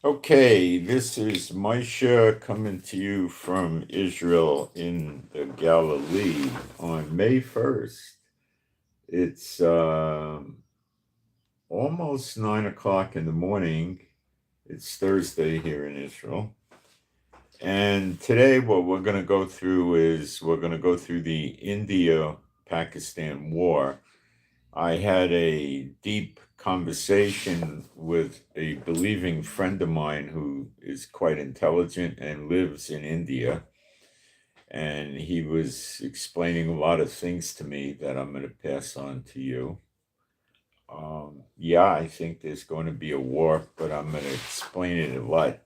Okay, this is Moshe coming to you from Israel in the Galilee on May 1st. It's almost 9 o'clock in the morning. It's Thursday here in Israel. And today, what we're going to go through is we're going to go through the India Pakistan war. I had a deep conversation with a believing friend of mine who is quite intelligent and lives in India. And he was explaining a lot of things to me that I'm going to pass on to you. Yeah, I think there's going to be a war, but I'm going to explain it a lot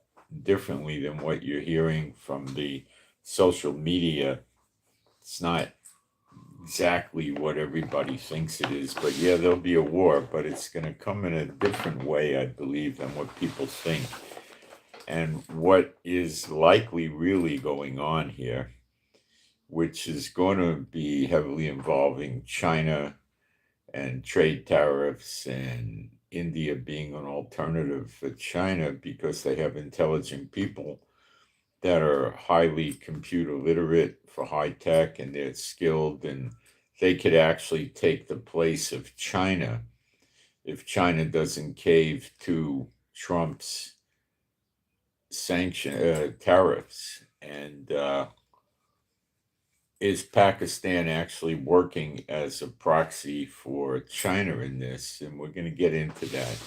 differently than what you're hearing from the social media. It's not exactly what everybody thinks it is, but yeah, there'll be a war, but it's going to come in a different way, I believe, than what people think. And what is likely really going on here, which is going to be heavily involving China and trade tariffs and India being an alternative for China because they have intelligent people that are highly computer literate for high tech and they're skilled and they could actually take the place of China if China doesn't cave to Trump's tariffs. And is Pakistan actually working as a proxy for China in this? And we're going to get into that.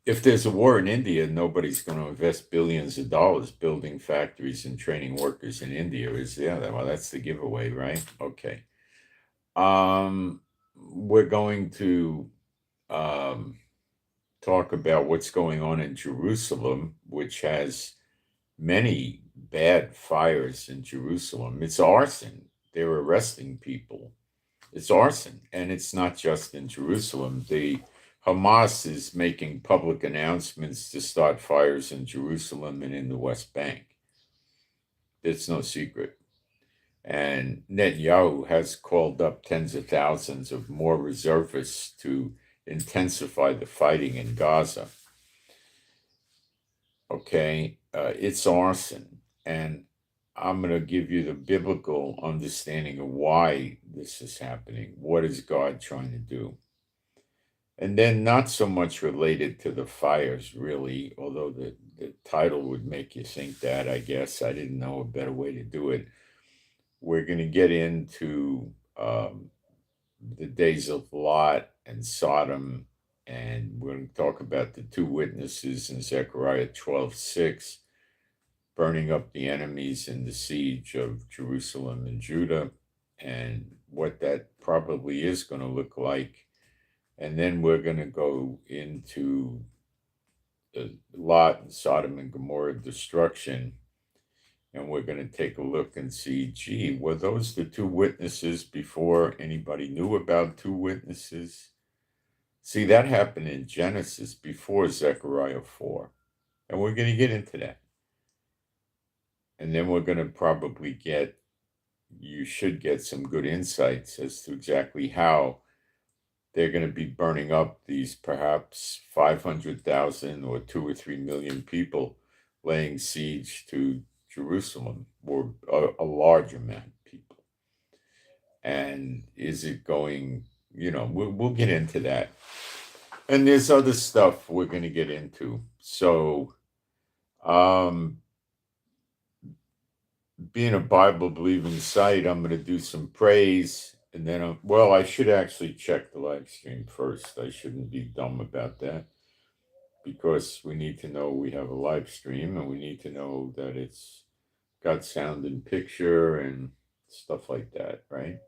If there's a war in India, nobody's going to invest billions of dollars building factories and training workers in India. Well, that's the giveaway, right? Okay. We're going to um, talk about what's going on in Jerusalem, which has many bad fires in Jerusalem. It's arson. They're arresting people. It's arson. And it's not just in Jerusalem. The Hamas is making public announcements to start fires in Jerusalem and in the West Bank. It's no secret. And Netanyahu has called up tens of thousands of more reservists to intensify the fighting in Gaza. Okay, it's arson. And I'm going to give you the biblical understanding of why this is happening. What is God trying to do? And then not so much related to the fires, really, although the title would make you think that, I guess. I didn't know a better way to do it. We're going to get into the days of Lot and Sodom, and we're going to talk about the two witnesses in Zechariah 12:6, burning up the enemies in the siege of Jerusalem and Judah, and what that probably is going to look like. And then we're going to go into the Lot and Sodom and Gomorrah destruction. And we're going to take a look and see, gee, were those the two witnesses before anybody knew about two witnesses? See, that happened in Genesis before Zechariah 4. And we're going to get into that. And then we're going to probably you should get some good insights as to exactly how they're going to be burning up these perhaps 500,000 or 2 or 3 million people laying siege to Jerusalem, or a large amount of people. And is it going, we'll get into that. And there's other stuff we're going to get into. So, being a Bible believing site, I'm going to do some praise. And then, I should actually check the live stream first. I shouldn't be dumb about that because we need to know we have a live stream and we need to know that it's got sound and picture and stuff like that, right?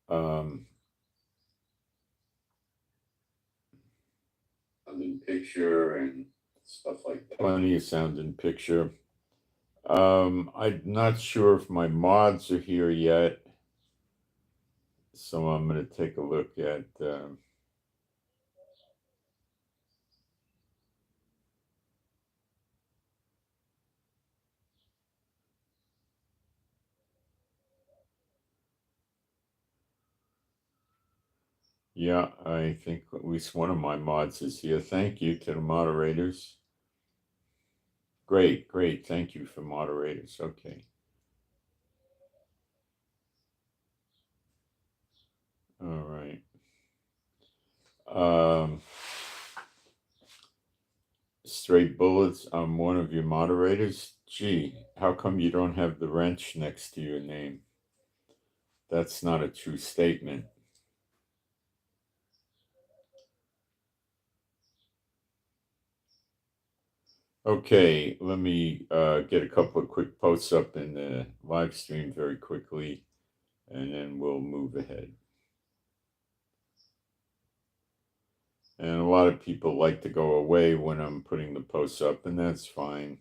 Sound and picture and stuff like that. Plenty of sound and picture. I'm not sure if my mods are here yet. So I'm going to take a look at. Yeah, I think at least one of my mods is here. Thank you to the moderators. Great, great. Thank you for moderators. Okay. All right. Straight bullets. I'm one of your moderators. Gee, how come you don't have the wrench next to your name? That's not a true statement. Okay, let me get a couple of quick posts up in the live stream very quickly, and then we'll move ahead. And a lot of people like to go away when I'm putting the posts up, and that's fine.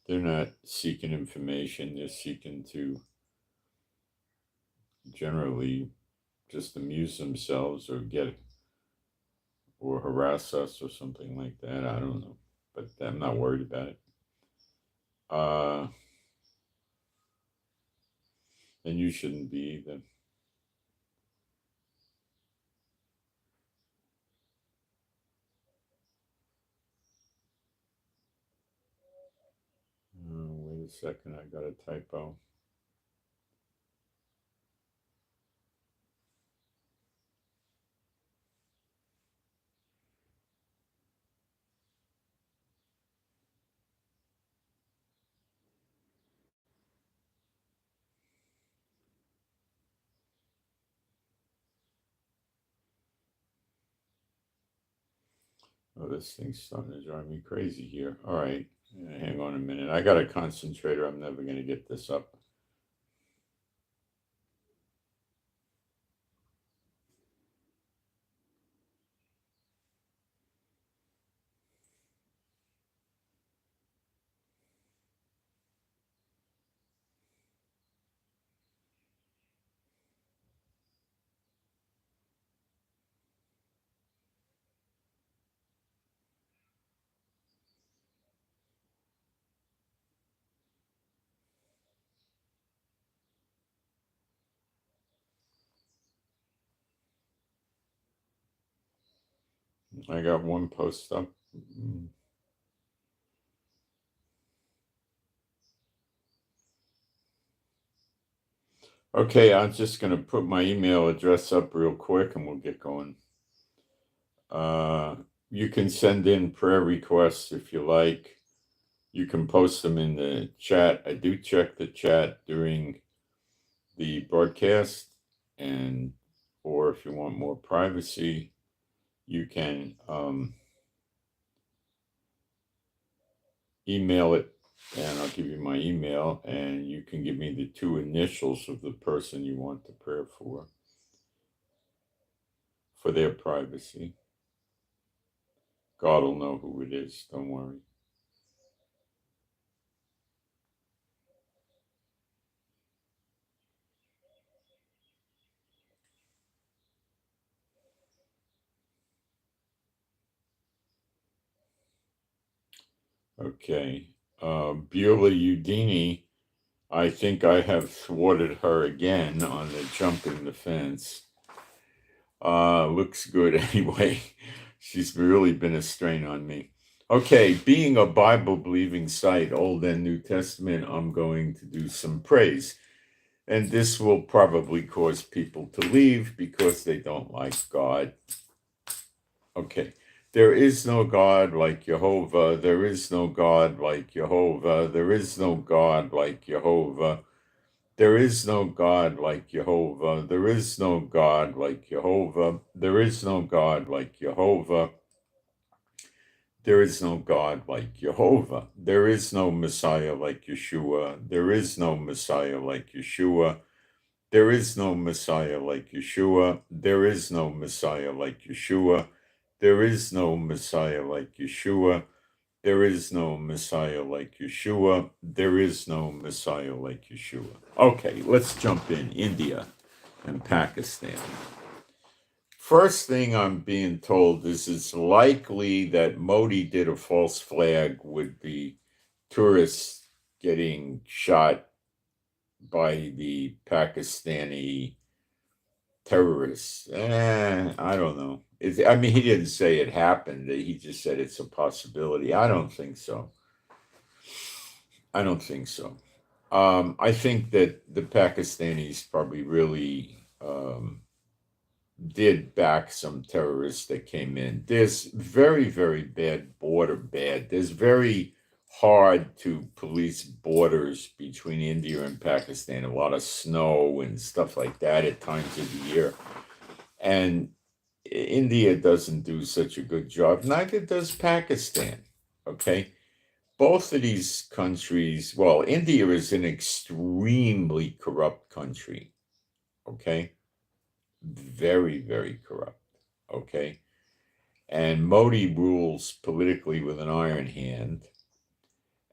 They're not seeking information, they're seeking to generally just amuse themselves or harass us or something like that. I don't know, but I'm not worried about it. And you shouldn't be either. Wait a second, I got a typo. Oh, this thing's starting to drive me crazy here. All right, hang on a minute. I got a concentrator. I'm never going to get this up. I got one post up. Okay, I'm just going to put my email address up real quick and we'll get going. You can send in prayer requests if you like. You can post them in the chat. I do check the chat during the broadcast, or if you want more privacy, you can email it, and I'll give you my email, and you can give me the 2 initials of the person you want the prayer for their privacy. God will know who it is, don't worry. Okay. Beulah Udini, I think I have thwarted her again on the jumping the fence. Looks good anyway. She's really been a strain on me. Okay, being a Bible-believing site, Old and New Testament, I'm going to do some praise. And this will probably cause people to leave because they don't like God. Okay. There is no God like Jehovah. There is no God like Jehovah. There is no God like Jehovah. There is no God like Jehovah. There is no God like Jehovah. There is no God like Jehovah. There is no God like Jehovah. There is no Messiah like Yeshua. There is no Messiah like Yeshua. There is no Messiah like Yeshua. There is no Messiah like Yeshua. There is no Messiah like Yeshua. There is no Messiah like Yeshua. There is no Messiah like Yeshua. Okay, let's jump in. India and Pakistan. First thing I'm being told is it's likely that Modi did a false flag with the tourists getting shot by the Pakistani terrorists. I don't know. I mean, he didn't say it happened. He just said it's a possibility. I don't think so. I don't think so. I think that the Pakistanis probably really did back some terrorists that came in. There's very, very bad border bad. There's very hard to police borders between India and Pakistan. A lot of snow and stuff like that at times of the year. And India doesn't do such a good job. Neither does Pakistan. Okay. Both of these countries, well, India is an extremely corrupt country. Okay. Very, very corrupt. Okay. And Modi rules politically with an iron hand.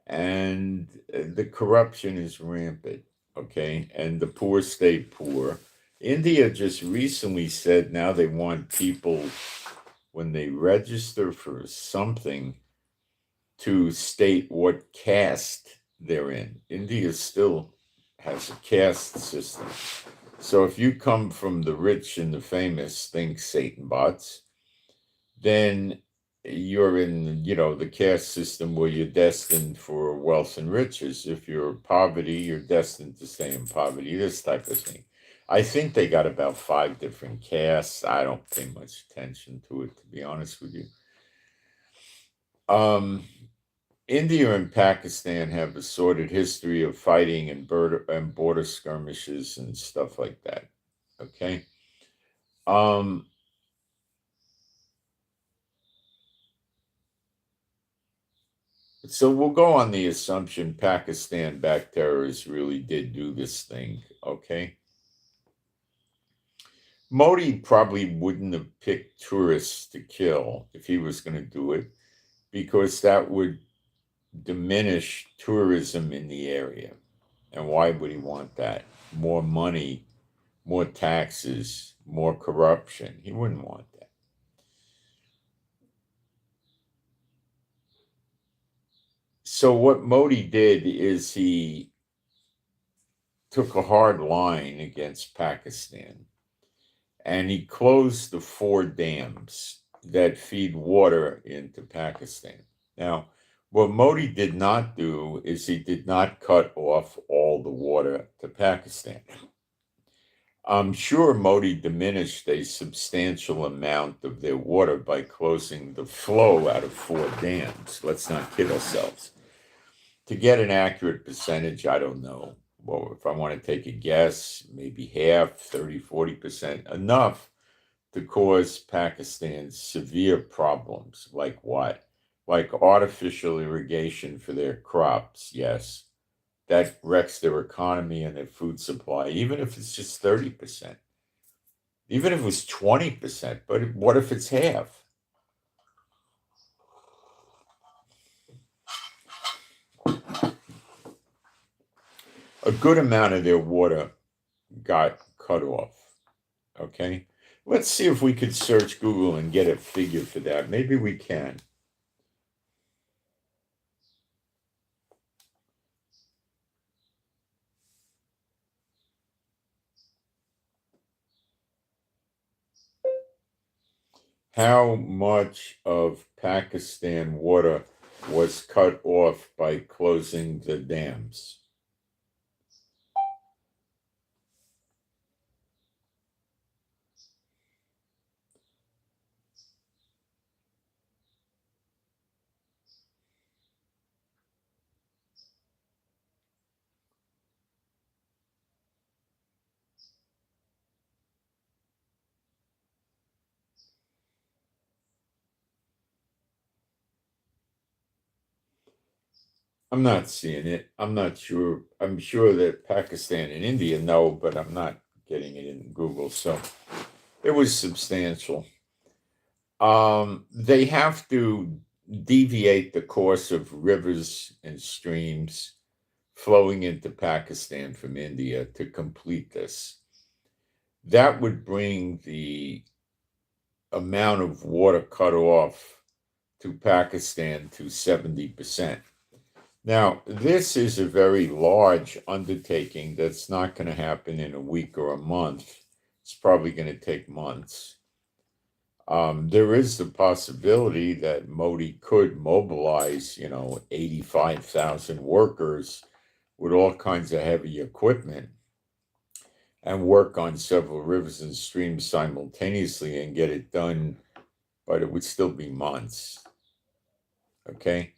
And the corruption is rampant. Okay. And the poor stay poor. India just recently said now they want people, when they register for something, to state what caste they're in. India still has a caste system. So if you come from the rich and the famous, think Satan bots, then you're in, the caste system where you're destined for wealth and riches. If you're poverty, you're destined to stay in poverty, this type of thing. I think they got about 5 different castes. I don't pay much attention to it, to be honest with you. India and Pakistan have a sordid history of fighting and border skirmishes and stuff like that. Okay. So we'll go on the assumption Pakistan-backed terrorists really did do this thing. Okay. Modi probably wouldn't have picked tourists to kill if he was going to do it, because that would diminish tourism in the area. And why would he want that? More money, more taxes, more corruption. He wouldn't want that. So what Modi did is he took a hard line against Pakistan, and he closed the 4 dams that feed water into Pakistan. Now, what Modi did not do is he did not cut off all the water to Pakistan. I'm sure Modi diminished a substantial amount of their water by closing the flow out of 4 dams. Let's not kid ourselves. To get an accurate percentage, I don't know. Well, if I want to take a guess, maybe half, 30, 40%, enough to cause Pakistan severe problems. Like what? Like artificial irrigation for their crops, yes. That wrecks their economy and their food supply, even if it's just 30%. Even if it was 20%, but what if it's half? A good amount of their water got cut off. Okay? Let's see if we could search Google and get a figure for that. Maybe we can. How much of Pakistan water was cut off by closing the dams? I'm not seeing it. I'm not sure. I'm sure that Pakistan and India know, but I'm not getting it in Google. So it was substantial. They have to deviate the course of rivers and streams flowing into Pakistan from India to complete this. That would bring the amount of water cut off to Pakistan to 70%. Now, this is a very large undertaking that's not going to happen in a week or a month. It's probably going to take months. There is the possibility that Modi could mobilize, 85,000 workers with all kinds of heavy equipment and work on several rivers and streams simultaneously and get it done, but it would still be months. Okay?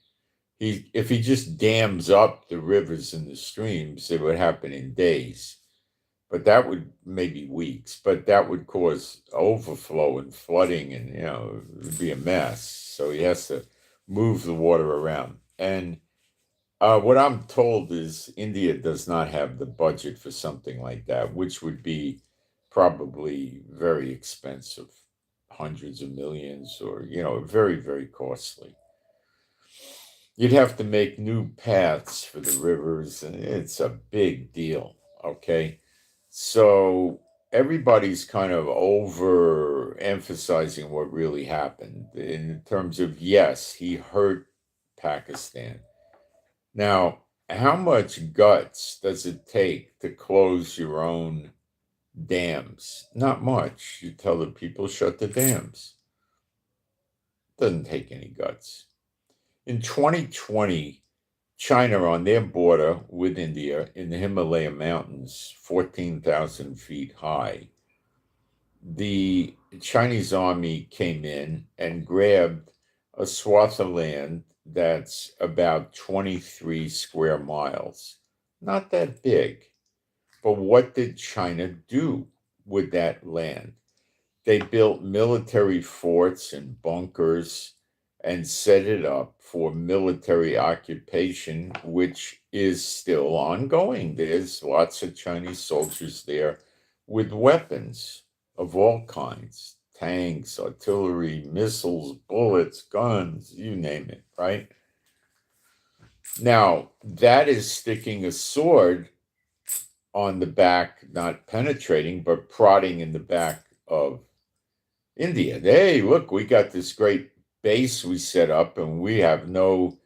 If he just dams up the rivers and the streams, it would happen in days. But that would maybe weeks, but that would cause overflow and flooding, and it would be a mess. So he has to move the water around. And what I'm told is India does not have the budget for something like that, which would be probably very expensive, hundreds of millions, or very, very costly. You'd have to make new paths for the rivers, and it's a big deal. Okay. So everybody's kind of over emphasizing what really happened in terms of, yes, he hurt Pakistan. Now, how much guts does it take to close your own dams? Not much. You tell the people, shut the dams. Doesn't take any guts. In 2020, China, on their border with India in the Himalaya Mountains, 14,000 feet high, the Chinese army came in and grabbed a swath of land that's about 23 square miles. Not that big. But what did China do with that land? They built military forts and bunkers and set it up for military occupation, which is still ongoing. There's lots of Chinese soldiers there with weapons of all kinds, tanks, artillery, missiles, bullets, guns, you name it, right? Now, that is sticking a sword on the back, not penetrating, but prodding in the back of India. Hey, look, we got this great base we set up, and we have no,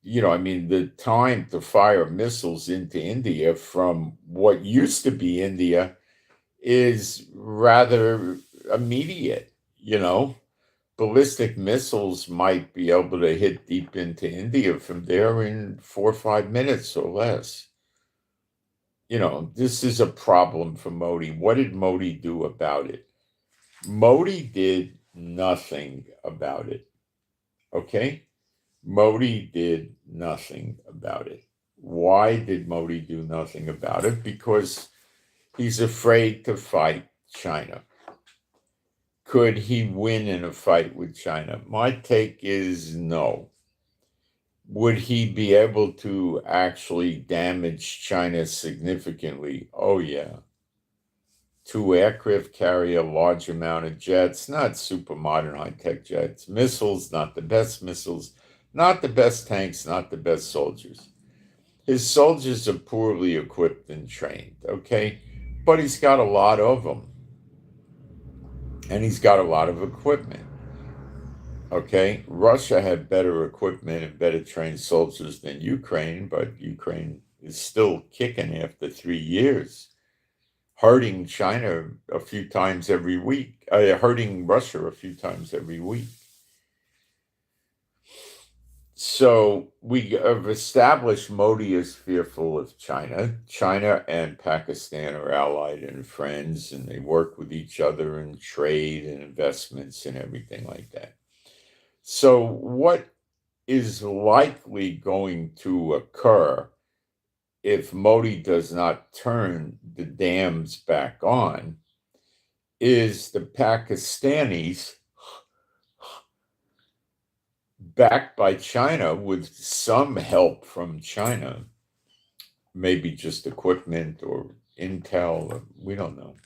the time to fire missiles into India from what used to be India is rather immediate. Ballistic missiles might be able to hit deep into India from there in 4 or 5 minutes or less. This is a problem for Modi. What did Modi do about it? Modi did nothing about it. Okay? Modi did nothing about it. Why did Modi do nothing about it? Because he's afraid to fight China. Could he win in a fight with China? My take is no. Would he be able to actually damage China significantly? Oh, yeah. 2 aircraft carry a large amount of jets, not super modern high-tech jets. Missiles, not the best missiles. Not the best tanks, not the best soldiers. His soldiers are poorly equipped and trained, okay? But he's got a lot of them. And he's got a lot of equipment. Okay, Russia had better equipment and better trained soldiers than Ukraine, but Ukraine is still kicking after 3 years, hurting China a few times every week, hurting Russia a few times every week. So we have established Modi is fearful of China. China and Pakistan are allied and friends, and they work with each other in trade and investments and everything like that. So what is likely going to occur if Modi does not turn the dams back on is the Pakistanis, backed by China with some help from China, maybe just equipment or intel, we don't know,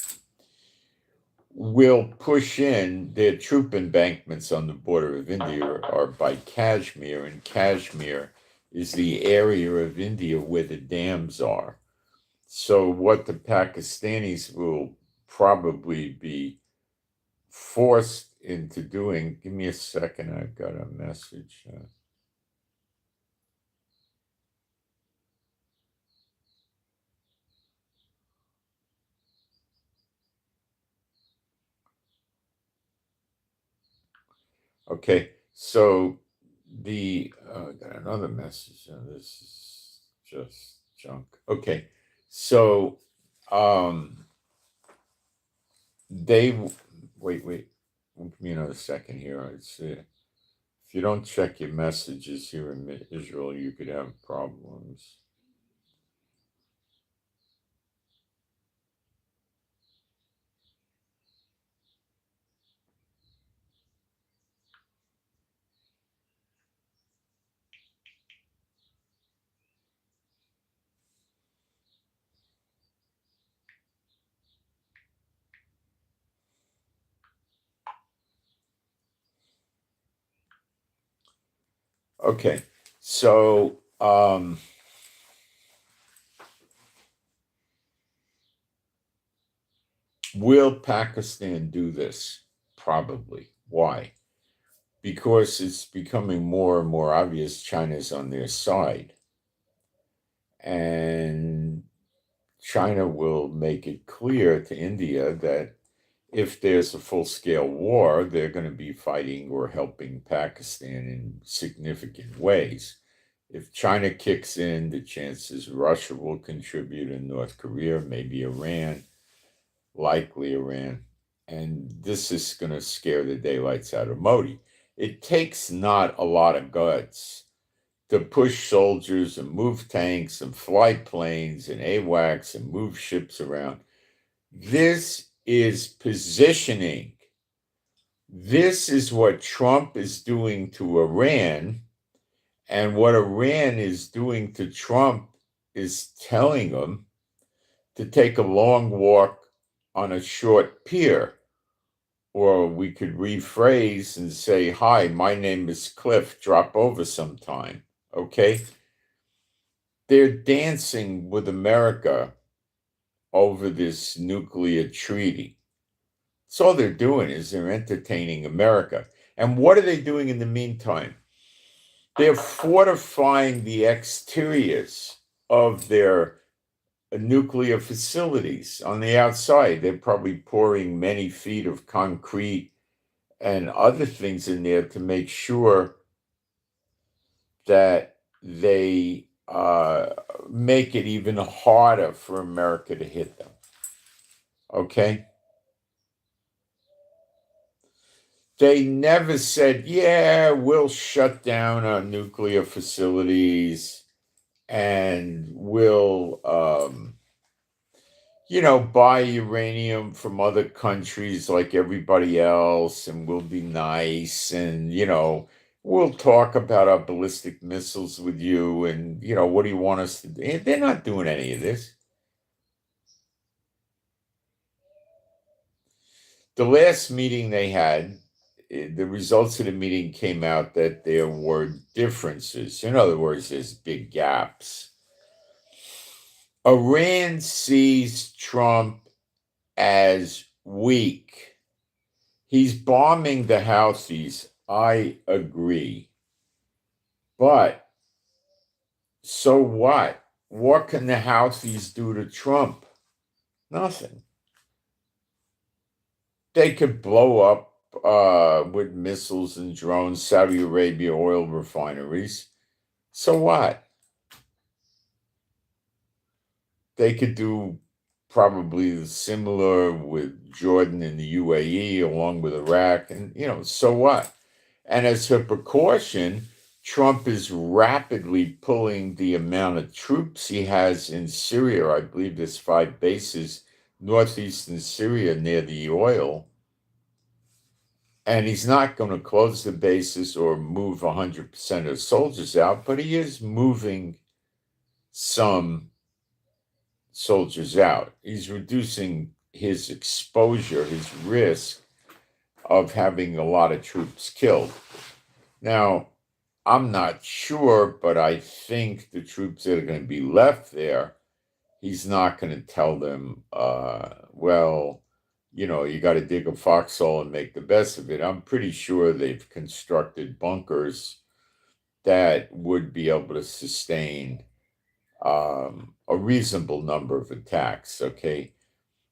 will push in. Their troop embankments on the border of India are by Kashmir, and Kashmir is the area of India where the dams are. So what the Pakistanis will probably be forced into doing, give me a second, I've got a message. Okay, so got another message. This is just junk. Okay, so they wait. Give me another second here. It's if you don't check your messages here in Israel, you could have problems. Okay, so will Pakistan do this? Probably. Why? Because it's becoming more and more obvious China's on their side. And China will make it clear to India that if there's a full scale war, they're going to be fighting or helping Pakistan in significant ways. If China kicks in, the chances Russia will contribute and North Korea, maybe Iran, likely Iran. And this is going to scare the daylights out of Modi. It takes not a lot of guts to push soldiers and move tanks and fly planes and AWACS and move ships around. This is positioning. This is what Trump is doing to Iran. And what Iran is doing to Trump is telling him to take a long walk on a short pier. Or we could rephrase and say, hi, my name is Cliff, drop over sometime. Okay? They're dancing with America over this nuclear treaty. So all they're doing is they're entertaining America. And what are they doing in the meantime? They're fortifying the exteriors of their nuclear facilities on the outside. They're probably pouring many feet of concrete and other things in there to make sure that they make it even harder for America to hit them. Okay? They never said, yeah, we'll shut down our nuclear facilities and we'll, buy uranium from other countries like everybody else and we'll be nice and, we'll talk about our ballistic missiles with you and, what do you want us to do? They're not doing any of this. The last meeting they had, the results of the meeting came out that there were differences. In other words, there's big gaps. Iran sees Trump as weak. He's bombing the Houthis. I agree. But so what? What can the Houthis do to Trump? Nothing. They could blow up with missiles and drones Saudi Arabia oil refineries. So what? They could do probably similar with Jordan and the UAE along with Iraq. And, so what? And as a precaution, Trump is rapidly pulling the amount of troops he has in Syria. I believe there's 5 bases northeastern Syria near the oil. And he's not going to close the bases or move 100% of soldiers out, but he is moving some soldiers out. He's reducing his exposure, his risk of having a lot of troops killed. Now, I'm not sure, but I think the troops that are going to be left there, he's not going to tell them, you got to dig a foxhole and make the best of it. I'm pretty sure they've constructed bunkers that would be able to sustain a reasonable number of attacks, okay?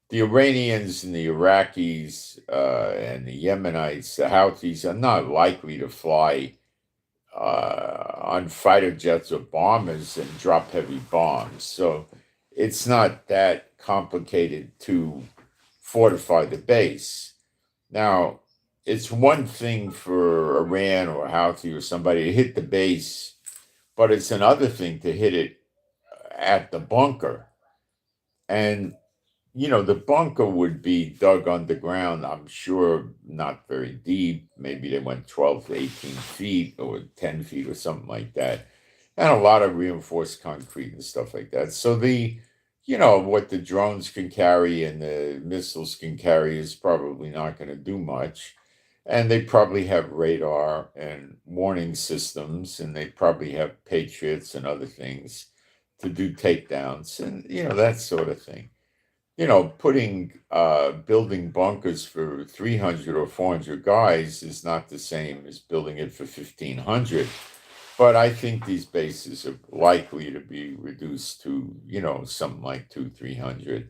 The Iranians and the Iraqis and the Yemenites, the Houthis, are not likely to fly on fighter jets or bombers and drop heavy bombs. So it's not that complicated to fortify the base. Now, it's one thing for Iran or Houthi or somebody to hit the base, but it's another thing to hit it at the bunker. And, the bunker would be dug underground, I'm sure not very deep. Maybe they went 12 to 18 feet or 10 feet or something like that. And a lot of reinforced concrete and stuff like that. So what the drones can carry and the missiles can carry is probably not going to do much. And they probably have radar and warning systems, and they probably have Patriots and other things to do takedowns and, that sort of thing. Building bunkers for 300 or 400 guys is not the same as building it for 1,500. But I think these bases are likely to be reduced to, something like 300,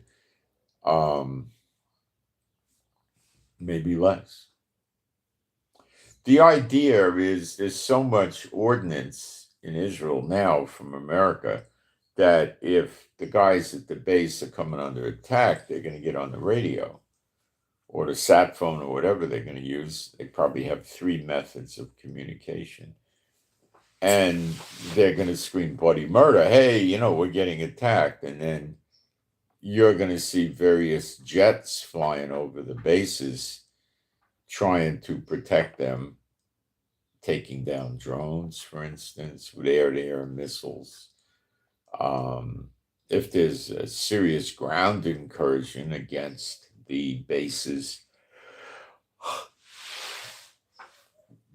maybe less. The idea is there's so much ordnance in Israel now from America that if the guys at the base are coming under attack, they're going to get on the radio or the sat phone or whatever they're going to use. They probably have 3 methods of communication. And they're going to scream bloody murder. Hey, we're getting attacked. And then you're going to see various jets flying over the bases trying to protect them, taking down drones, for instance, with air-to-air missiles. If there's a serious ground incursion against the bases,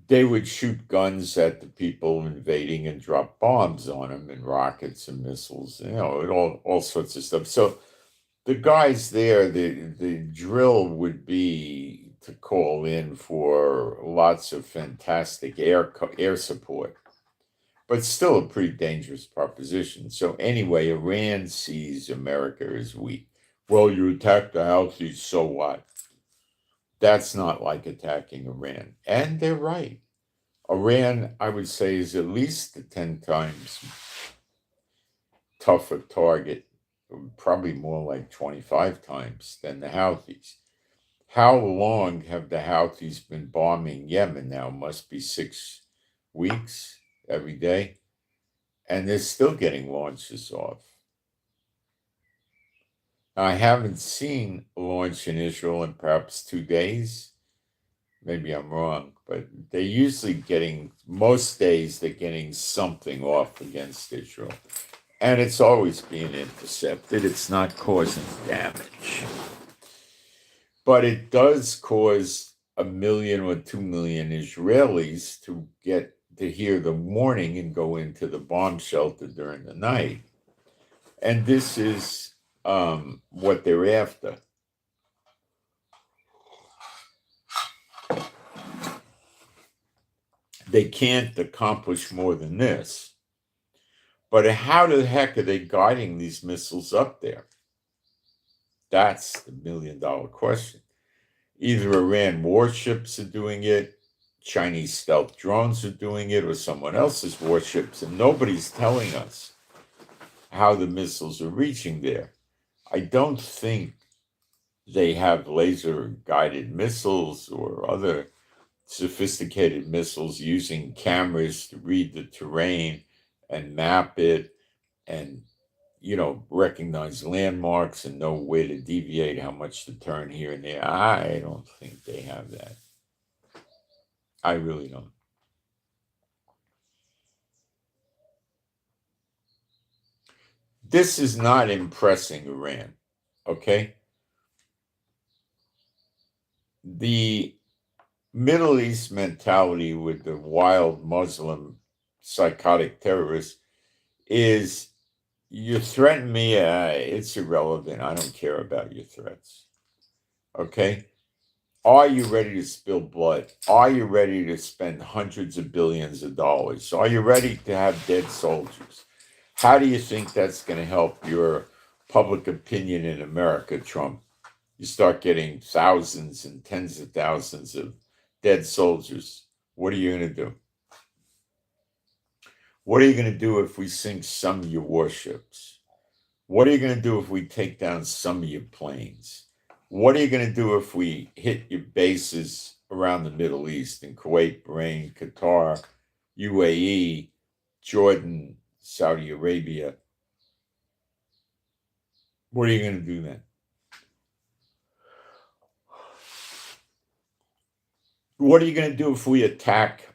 they would shoot guns at the people invading and drop bombs on them and rockets and missiles, all sorts of stuff. So the guys there, the drill would be to call in for lots of fantastic air support, but still a pretty dangerous proposition. So anyway, Iran sees America as weak. Well, you attacked the Houthis, so what? That's not like attacking Iran. And they're right. Iran, I would say, is at least 10 times tougher target, probably more like 25 times than the Houthis. How long have the Houthis been bombing Yemen now? Must be 6 weeks every day. And they're still getting launches off. I haven't seen a launch in Israel in perhaps 2 days. Maybe I'm wrong, but they're usually most days they're getting something off against Israel. And it's always being intercepted. It's not causing damage. But it does cause 1 million or 2 million Israelis to get to hear the warning and go into the bomb shelter during the night. And this is what they're after. They can't accomplish more than this. But how the heck are they guiding these missiles up there? That's the $1 million question. Either Iran warships are doing it, Chinese stealth drones are doing it, or someone else's warships, and nobody's telling us how the missiles are reaching there. I don't think they have laser-guided missiles or other sophisticated missiles using cameras to read the terrain and map it and, recognize landmarks and know where to deviate, how much to turn here and there. I don't think they have that. I really don't. This is not impressing Iran, okay? The Middle East mentality with the wild Muslim psychotic terrorists is, you threaten me, it's irrelevant. I don't care about your threats. Okay? Are you ready to spill blood? Are you ready to spend hundreds of billions of dollars? Are you ready to have dead soldiers? How do you think that's going to help your public opinion in America, Trump? You start getting thousands and tens of thousands of dead soldiers. What are you going to do? What are you going to do if we sink some of your warships? What are you going to do if we take down some of your planes? What are you going to do if we hit your bases around the Middle East in Kuwait, Bahrain, Qatar, UAE, Jordan, Saudi Arabia? What are you going to do then? What are you going to do if we attack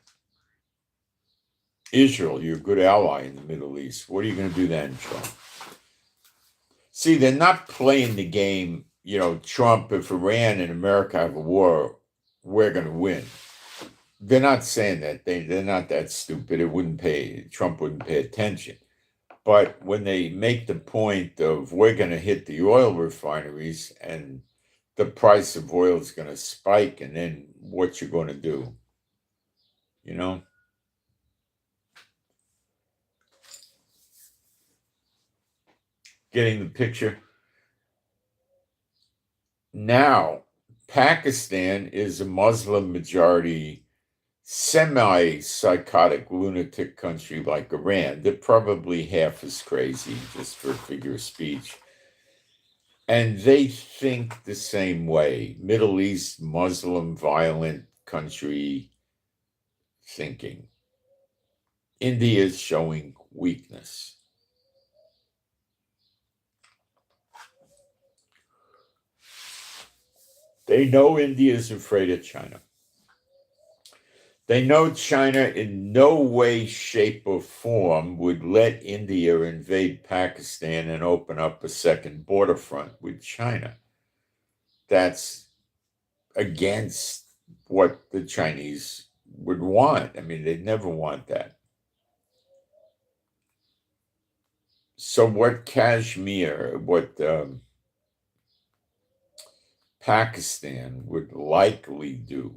Israel, your good ally in the Middle East? What are you going to do then, Trump? See, they're not playing the game, Trump, if Iran and America have a war, we're going to win. They're not saying that. They're not that stupid. Trump wouldn't pay attention. But when they make the point of we're going to hit the oil refineries and the price of oil is going to spike, and then what you're going to do, Getting the picture? Now, Pakistan is a Muslim majority, semi-psychotic lunatic country like Iran. They're probably half as crazy, just for figure of speech. And they think the same way. Middle East, Muslim, violent country thinking. India is showing weakness. They know India is afraid of China. They know China in no way, shape, or form would let India invade Pakistan and open up a second border front with China. That's against what the Chinese would want. I mean, they'd never want that. So what Pakistan would likely do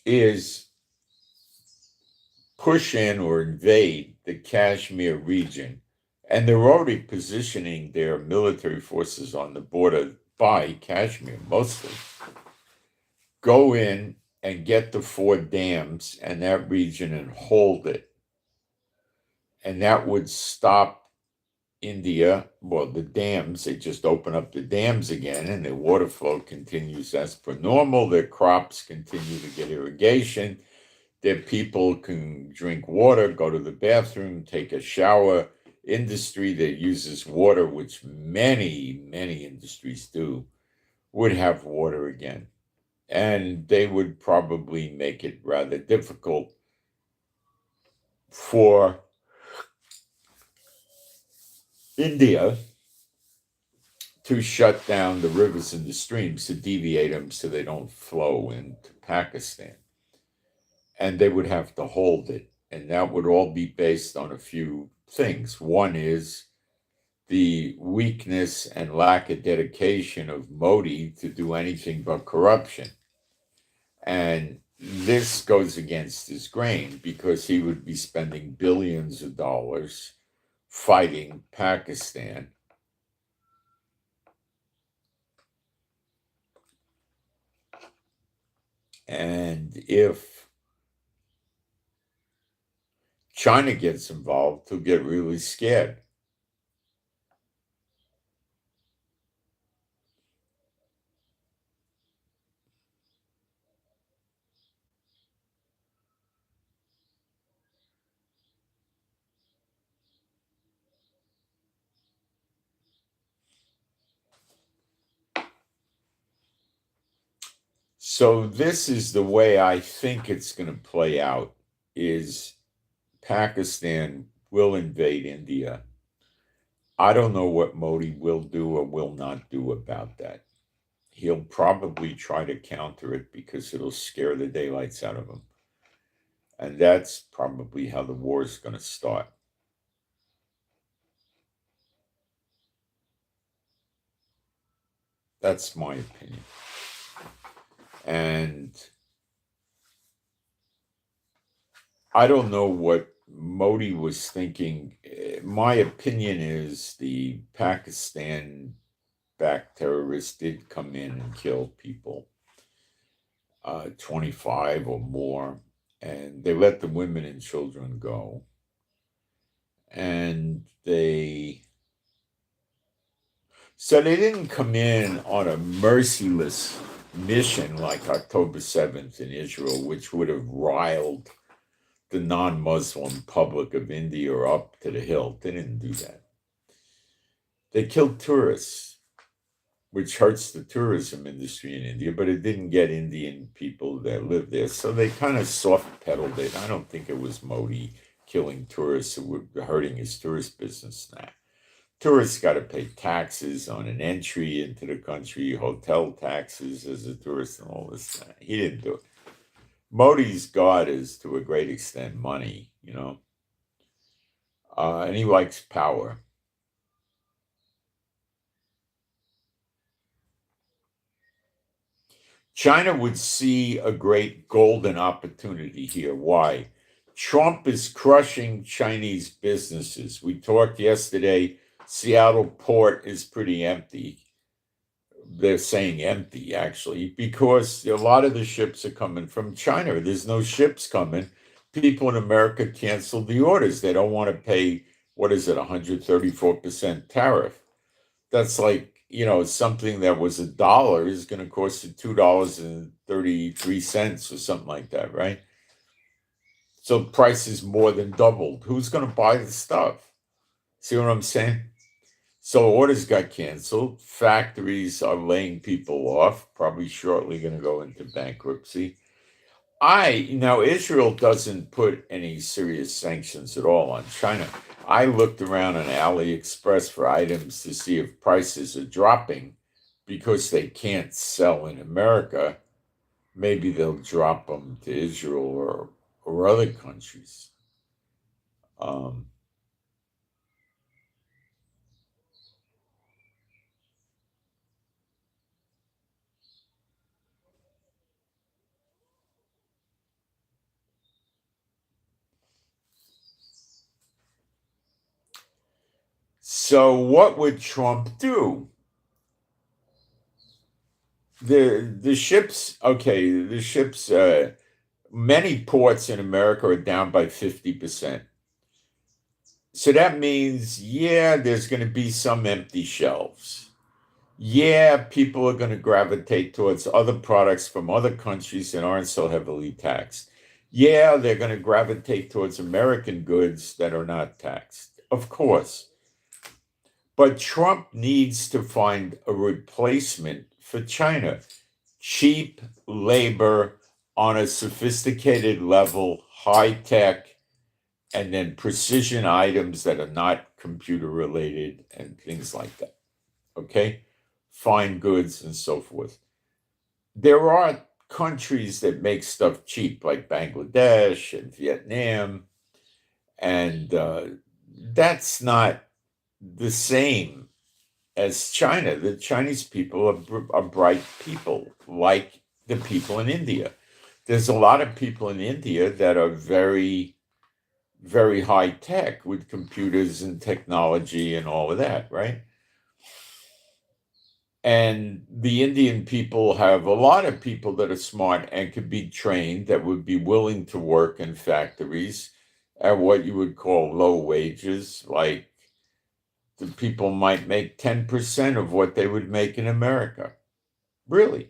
is push in or invade the Kashmir region. And they're already positioning their military forces on the border by Kashmir, mostly. Go in and get the 4 dams and that region and hold it. And that would stop India. Well, the dams, they just open up the dams again and the water flow continues as per normal. Their crops continue to get irrigation. Their people can drink water, go to the bathroom, take a shower. Industry that uses water, which many, many industries do, would have water again. And they would probably make it rather difficult for India to shut down the rivers and the streams, to deviate them so they don't flow into Pakistan. And they would have to hold it. And that would all be based on a few things. One is the weakness and lack of dedication of Modi to do anything but corruption. And this goes against his grain because he would be spending billions of dollars fighting Pakistan. And if China gets involved, he'll get really scared. So this is the way I think it's going to play out, is Pakistan will invade India. I don't know what Modi will do or will not do about that. He'll probably try to counter it because it'll scare the daylights out of him. And that's probably how the war is going to start. That's my opinion. And I don't know what Modi was thinking. My opinion is the Pakistan-backed terrorists did come in and kill people, 25 or more, and they let the women and children go. And so they didn't come in on a merciless mission like October 7th in Israel, which would have riled the non-Muslim public of India up to the hilt. They didn't do that. They killed tourists, which hurts the tourism industry in India, but it didn't get Indian people that live there. So they kind of soft pedaled it. I don't think it was Modi killing tourists who were hurting his tourist business now. Tourists got to pay taxes on an entry into the country, hotel taxes as a tourist, and all this. He didn't do it. Modi's God is, to a great extent, money, and he likes power. China would see a great golden opportunity here. Why? Trump is crushing Chinese businesses. We talked yesterday, Seattle port is pretty empty. They're saying empty, actually, because a lot of the ships are coming from China. There's no ships coming. People in America canceled the orders. They don't want to pay, 134% tariff. That's like, something that was $1 is going to cost you $2.33 or something like that, right? So prices more than doubled. Who's going to buy the stuff? See what I'm saying? So orders got canceled. Factories are laying people off, probably shortly going to go into bankruptcy. Now Israel doesn't put any serious sanctions at all on China. I looked around on AliExpress for items to see if prices are dropping because they can't sell in America. Maybe they'll drop them to Israel or other countries. So what would Trump do? The ships, many ports in America are down by 50%. So that means, there's going to be some empty shelves. People are going to gravitate towards other products from other countries that aren't so heavily taxed. They're going to gravitate towards American goods that are not taxed. Of course. But Trump needs to find a replacement for China. Cheap labor on a sophisticated level, high tech, and then precision items that are not computer related and things like that. Okay? Fine goods and so forth. There are countries that make stuff cheap, like Bangladesh and Vietnam, and that's not the same as China. The Chinese people are bright people, like the people in India. There's a lot of people in India that are very, very high tech with computers and technology and all of that, right? And the Indian people have a lot of people that are smart and could be trained that would be willing to work in factories at what you would call low wages, like the people might make 10% of what they would make in America. Really.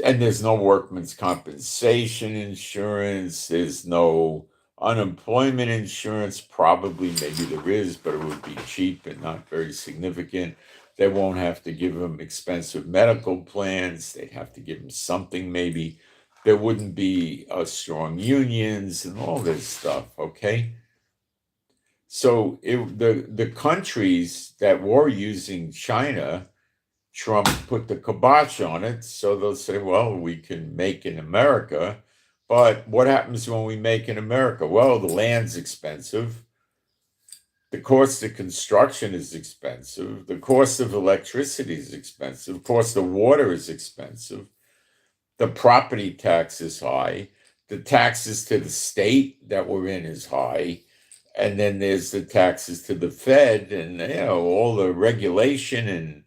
And there's no workman's compensation insurance. There's no unemployment insurance. Probably, maybe there is, but it would be cheap and not very significant. They won't have to give them expensive medical plans. They'd have to give them something, maybe. There wouldn't be strong unions and all this stuff, okay? So the countries that were using China, Trump put the kibosh on it, so they'll say, well, we can make in America, but what happens when we make in America? Well, the land's expensive. The cost of construction is expensive. The cost of electricity is expensive. The cost of water is expensive. The property tax is high. the taxes to the state that we're in is high. And then there's the taxes to the Fed and, all the regulation and,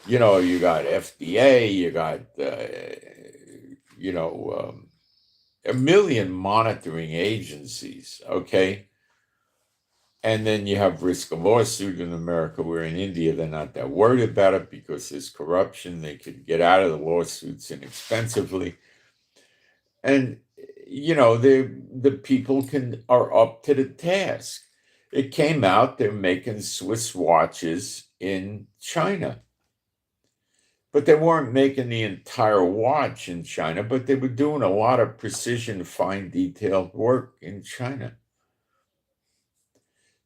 you got FDA, you got, a million monitoring agencies, okay? And then you have risk of lawsuit in America, where in India they're not that worried about it because there's corruption. They could get out of the lawsuits inexpensively. And, the people are up to the task. It came out they're making Swiss watches in China. But they weren't making the entire watch in China, but they were doing a lot of precision, fine, detailed work in China.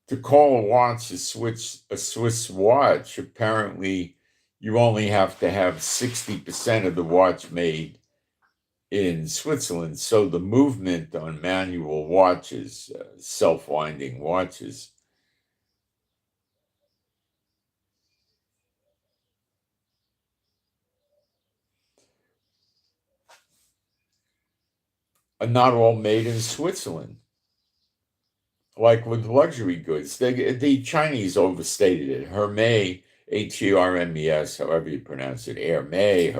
To call a watch a Swiss watch, apparently you only have to have 60% of the watch made in Switzerland. So the movement on manual watches, self-winding watches, are not all made in Switzerland. Like with luxury goods, the Chinese overstated it. Hermes, Hermes, however you pronounce it, Hermes.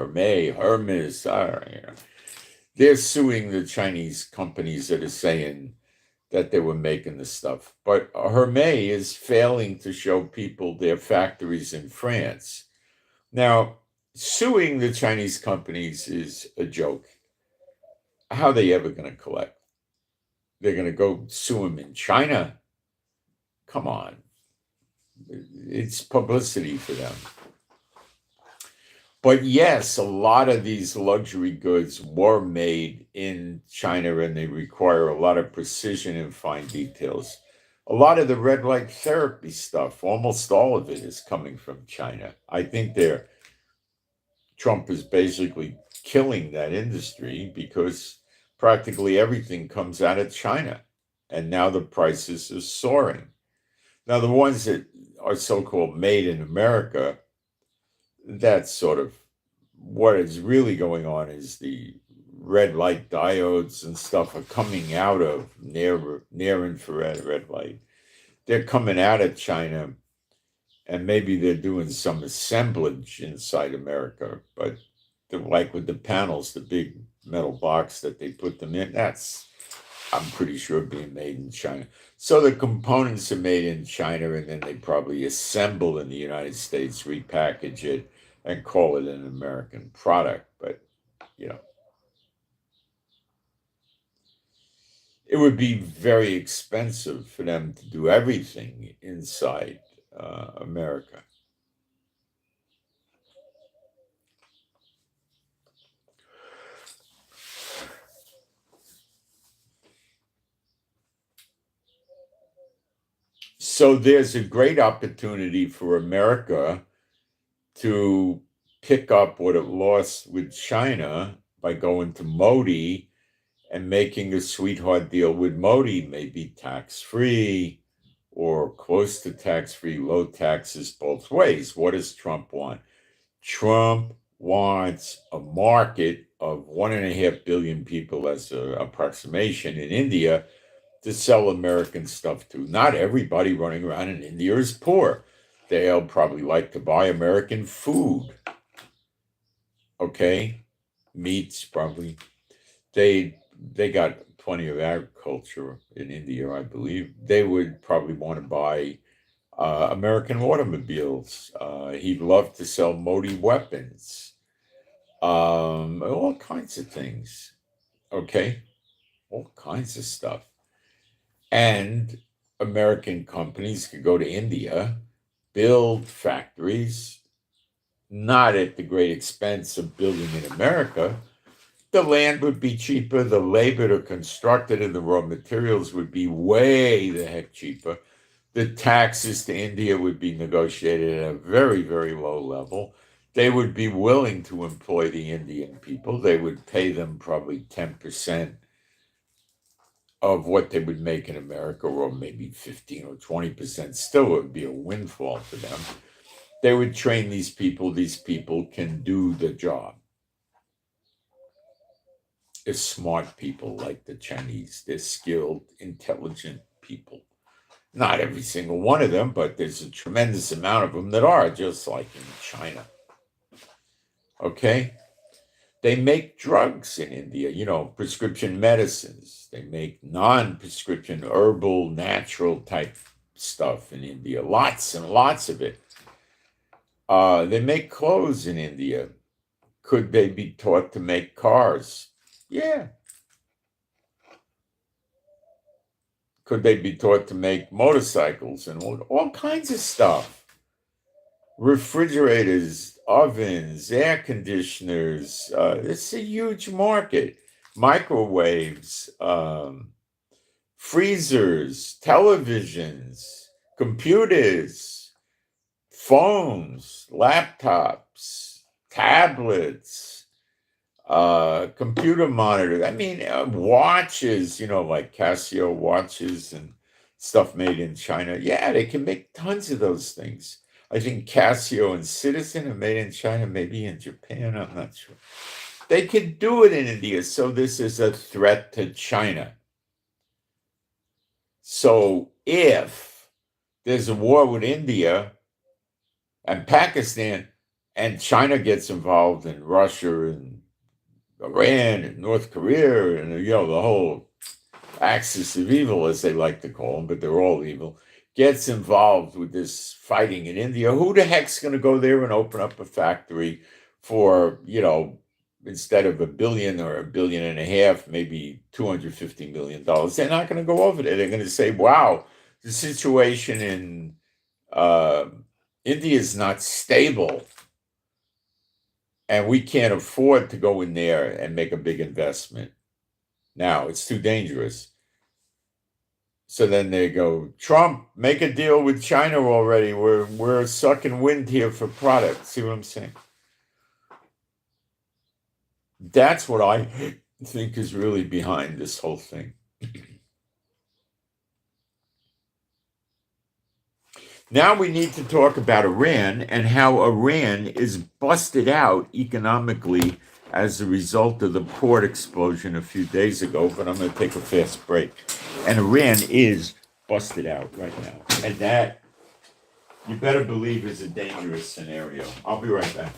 They're suing the Chinese companies that are saying that they were making the stuff. But Hermes is failing to show people their factories in France. Now, suing the Chinese companies is a joke. How are they ever going to collect? They're going to go sue them in China? Come on. It's publicity for them. But yes, a lot of these luxury goods were made in China, and they require a lot of precision and fine details. A lot of the red light therapy stuff, almost all of it, is coming from China. I think Trump is basically killing that industry because practically everything comes out of China, and now the prices are soaring. Now, the ones that are so-called made in America, that's sort of what is really going on. Is the red light diodes and stuff are coming out of near infrared red light. They're coming out of China, and maybe they're doing some assemblage inside America, but like with the panels, the big metal box that they put them in, that's, I'm pretty sure, being made in China. So the components are made in China, and then they probably assemble in the United States, repackage it, and call it an American product. But, it would be very expensive for them to do everything inside America. So there's a great opportunity for America to pick up what it lost with China by going to Modi and making a sweetheart deal with Modi, maybe tax-free or close to tax-free, low taxes both ways. What does Trump want? Trump wants a market of 1.5 billion people as an approximation in India to sell American stuff to. Not everybody running around in India is poor. They'll probably like to buy American food. Okay? Meats, probably. They got plenty of agriculture in India, I believe. They would probably want to buy American automobiles. He'd love to sell Modi weapons. All kinds of things. Okay? All kinds of stuff. And American companies could go to India, build factories, not at the great expense of building in America. The land would be cheaper, the labor to construct it, and the raw materials would be way the heck cheaper. The taxes to India would be negotiated at a very, very low level. They would be willing to employ the Indian people. They would pay them probably 10% of what they would make in America, or maybe 15 or 20%. Still, it would be a windfall for them. They would train these people. These people can do the job. is smart people like the Chinese. They're skilled, intelligent people. Not every single one of them, but there's a tremendous amount of them that are, just like in China. Okay? They make drugs in India, prescription medicines. They make non-prescription, herbal, natural type stuff in India. Lots and lots of it. They make clothes in India. Could they be taught to make cars? Yeah. Could they be taught to make motorcycles and all kinds of stuff? Refrigerators, ovens, air conditioners. It's a huge market. Microwaves, freezers, televisions, computers, phones, laptops, tablets, computer monitors. I mean, watches, like Casio watches and stuff made in China. Yeah, they can make tons of those things. I think Casio and Citizen are made in China, maybe in Japan, I'm not sure. They could do it in India, so this is a threat to China. So if there's a war with India and Pakistan, and China gets involved in Russia and Iran and North Korea and the whole axis of evil, as they like to call them, but they're all evil, gets involved with this fighting in India, who the heck's going to go there and open up a factory for, instead of $1 billion or $1.5 billion, maybe $250 million? They're not going to go over there. They're going to say, wow, the situation in India is not stable, and we can't afford to go in there and make a big investment. Now, it's too dangerous. So then they go, Trump, make a deal with China already. We're sucking wind here for product. See what I'm saying? That's what I think is really behind this whole thing. Now we need to talk about Iran and how Iran is busted out economically as a result of the port explosion a few days ago, but I'm going to take a fast break. And Iran is busted out right now. And that, you better believe, is a dangerous scenario. I'll be right back.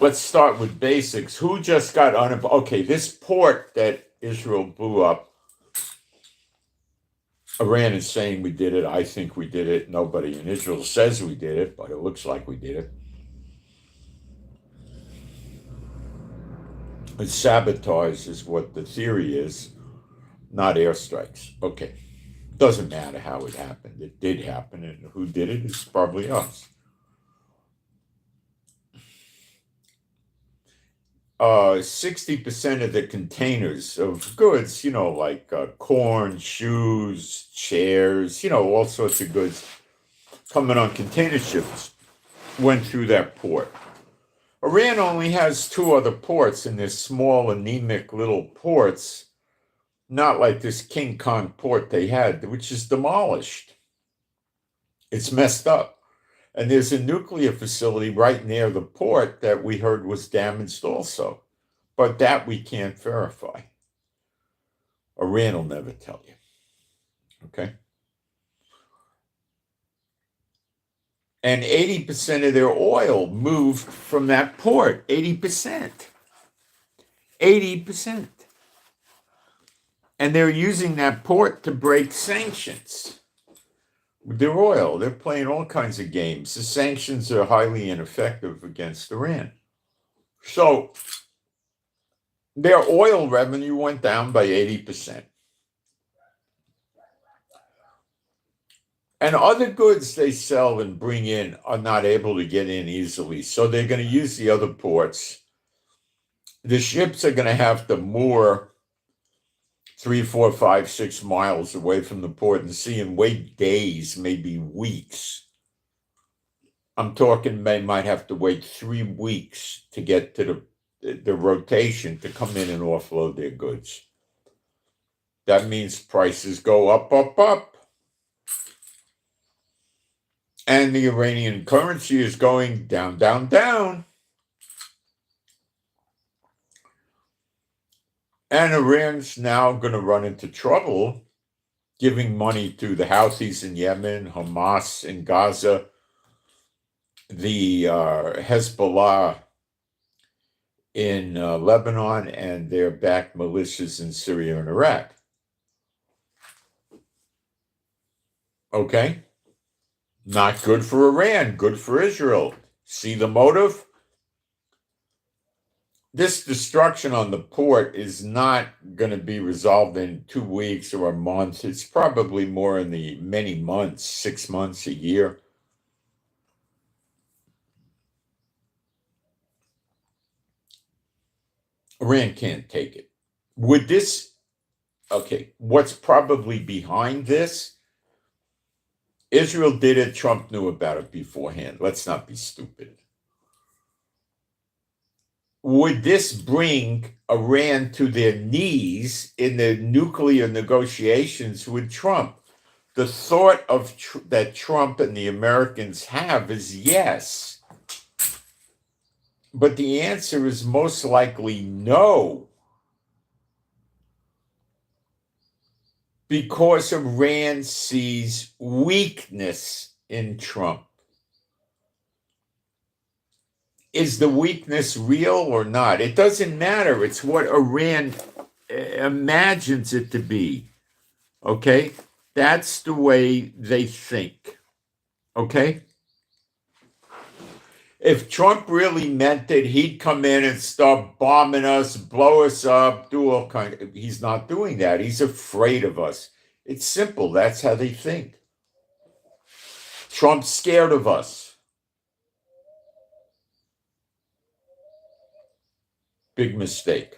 let's start with basics. Who just got okay, this port that Israel blew up, Iran is saying we did it. I think we did it. Nobody in Israel says we did it, but it looks like we did it. But sabotage is what the theory is, not airstrikes. Okay. Doesn't matter how it happened. It did happen, and who did it is probably us. 60% of the containers of goods, like corn, shoes, chairs, all sorts of goods coming on container ships, went through that port. Iran only has 2 other ports, and they're small, anemic little ports, not like this King Kong port they had, which is demolished. It's messed up. And there's a nuclear facility right near the port that we heard was damaged also. But that we can't verify. Iran will never tell you. Okay? And 80% of their oil moved from that port. 80%. 80%. And they're using that port to break sanctions. With their oil, they're playing all kinds of games. The sanctions are highly ineffective against Iran. So their oil revenue went down by 80%. And other goods they sell and bring in are not able to get in easily. So they're going to use the other ports. The ships are going to have to moor 3, 4, 5, 6 miles away from the port and see and wait days, maybe weeks. I'm talking they might have to wait 3 weeks to get to the rotation to come in and offload their goods. That means prices go up, up, up. And the Iranian currency is going down, down, down. And Iran's now going to run into trouble giving money to the Houthis in Yemen, Hamas in Gaza, the Hezbollah in Lebanon, and their backed militias in Syria and Iraq. Okay? Not good for Iran, good for Israel. See the motive? This destruction on the port is not going to be resolved in 2 weeks or a month. It's probably more in the many months, 6 months, a year. Iran can't take it. Would this, okay, what's probably behind this? Israel did it, Trump knew about it beforehand. Let's not be stupid. Would this bring Iran to their knees in the nuclear negotiations with Trump? The thought of that Trump and the Americans have is yes. But the answer is most likely no. Because Iran sees weakness in Trump. Is the weakness real or not? It doesn't matter. It's what Iran imagines it to be. Okay? That's the way they think. Okay? If Trump really meant it, he'd come in and start bombing us, blow us up, do all kinds of... He's not doing that. He's afraid of us. It's simple. That's how they think. Trump's scared of us. Big mistake.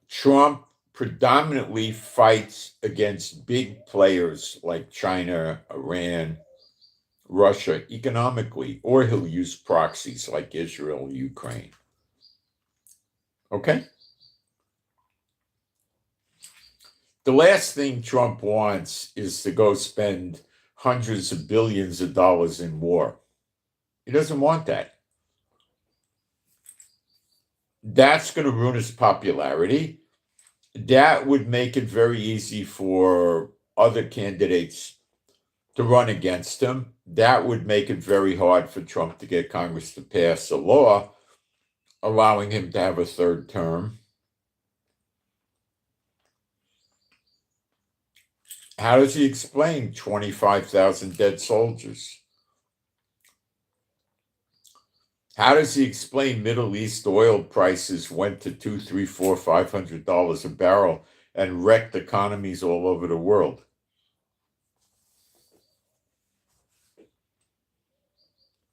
Trump predominantly fights against big players like China, Iran, Russia economically, or he'll use proxies like Israel, Ukraine. Okay? The last thing Trump wants is to go spend hundreds of billions of dollars in war. He doesn't want that. That's going to ruin his popularity. That would make it very easy for other candidates to run against him. That would make it very hard for Trump to get Congress to pass a law allowing him to have a third term. How does he explain 25,000 dead soldiers? How does he explain Middle East oil prices went to $200, $300, $400, $500 a barrel and wrecked economies all over the world?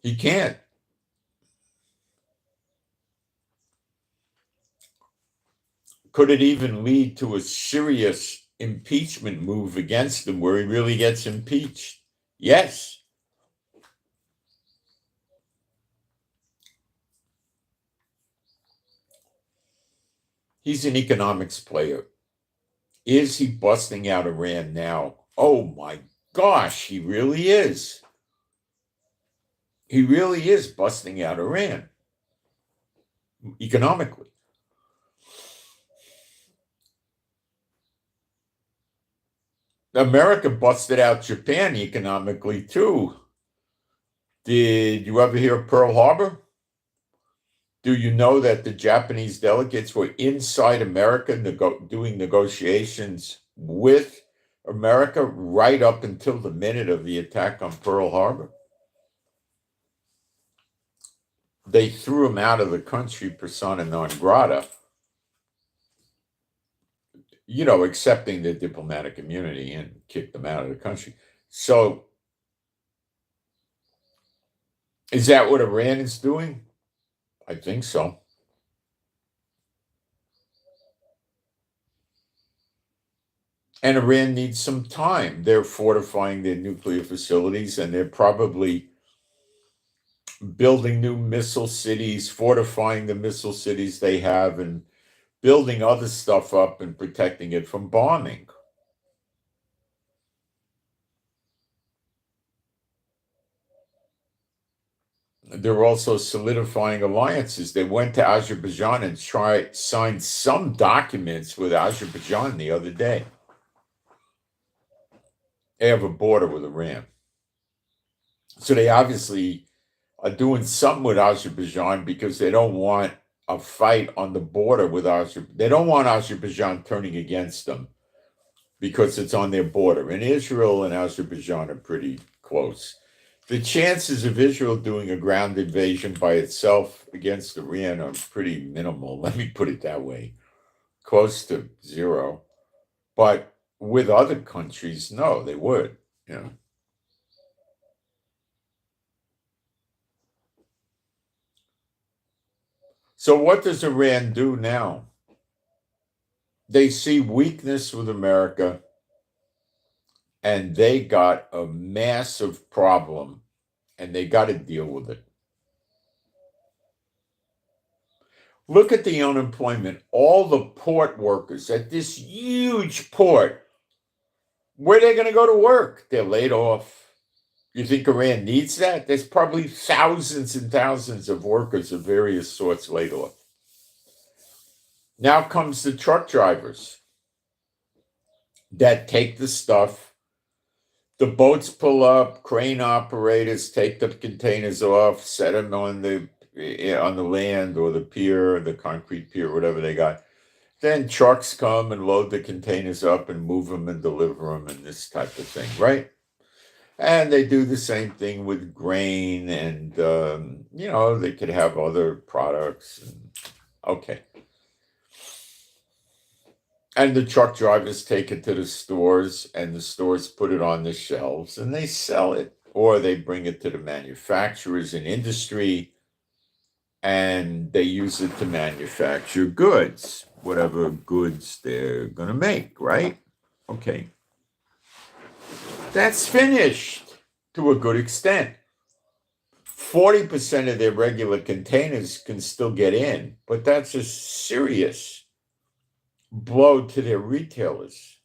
He can't. Could it even lead to a serious impeachment move against him where he really gets impeached? Yes. He's an economics player. Is he busting out Iran now? Oh my gosh, he really is. He really is busting out Iran economically. America busted out Japan economically too. Did you ever hear of Pearl Harbor? Do you know that the Japanese delegates were inside America doing negotiations with America right up until the minute of the attack on Pearl Harbor? They threw him out of the country persona non grata, accepting the diplomatic immunity and kicked them out of the country. So, is that what Iran is doing? I think so. And Iran needs some time. They're fortifying their nuclear facilities, and they're probably building new missile cities, fortifying the missile cities they have, and building other stuff up and protecting it from bombing. They're also solidifying alliances. They went to Azerbaijan and signed some documents with Azerbaijan the other day. They have a border with Iran. So they obviously are doing something with Azerbaijan because they don't want a fight on the border with Azerbaijan. They don't want Azerbaijan turning against them because it's on their border. And Israel and Azerbaijan are pretty close. The chances of Israel doing a ground invasion by itself against Iran are pretty minimal. Let me put it that way. Close to zero. But with other countries, no, they would. So what does Iran do now? They see weakness with America, and they got a massive problem, and they got to deal with it. Look at the unemployment. All the port workers at this huge port, where are they going to go to work? They're laid off. You think Iran needs that? There's probably thousands and thousands of workers of various sorts laid off. Now comes the truck drivers that take the stuff. The boats pull up, crane operators take the containers off, set them on the land or the pier, the concrete pier, whatever they got. Then trucks come and load the containers up and move them and deliver them and this type of thing, right? And they do the same thing with grain and, they could have other products. Okay. And the truck drivers take it to the stores, and the stores put it on the shelves, and they sell it. Or they bring it to the manufacturers in industry, and they use it to manufacture goods, whatever goods they're going to make, right? Okay. That's finished to a good extent. 40% of their regular containers can still get in, but that's a serious blow to their retailers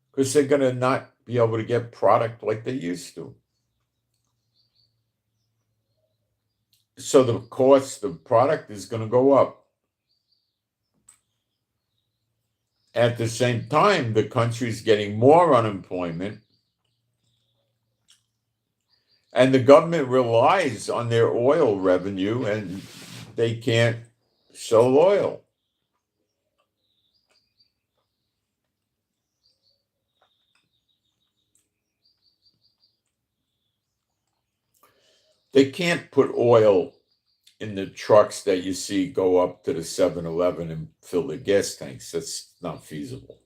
because they're going to not be able to get product like they used to. So the cost of product is going to go up. At the same time, the country's getting more unemployment And the government relies on their oil revenue, and they can't sell oil. They can't put oil in the trucks that you see go up to the 7-Eleven and fill the gas tanks. That's not feasible.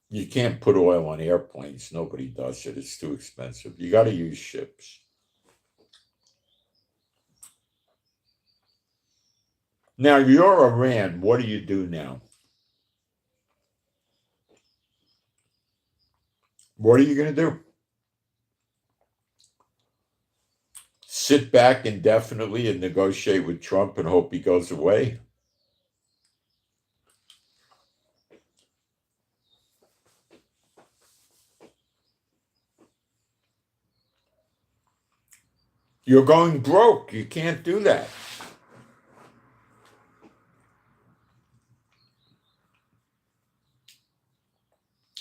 You can't put oil on airplanes. Nobody does it. It's too expensive. You got to use ships. Now, you're Iran. What do you do now? What are you going to do? Sit back indefinitely and negotiate with Trump and hope he goes away? You're going broke. You can't do that.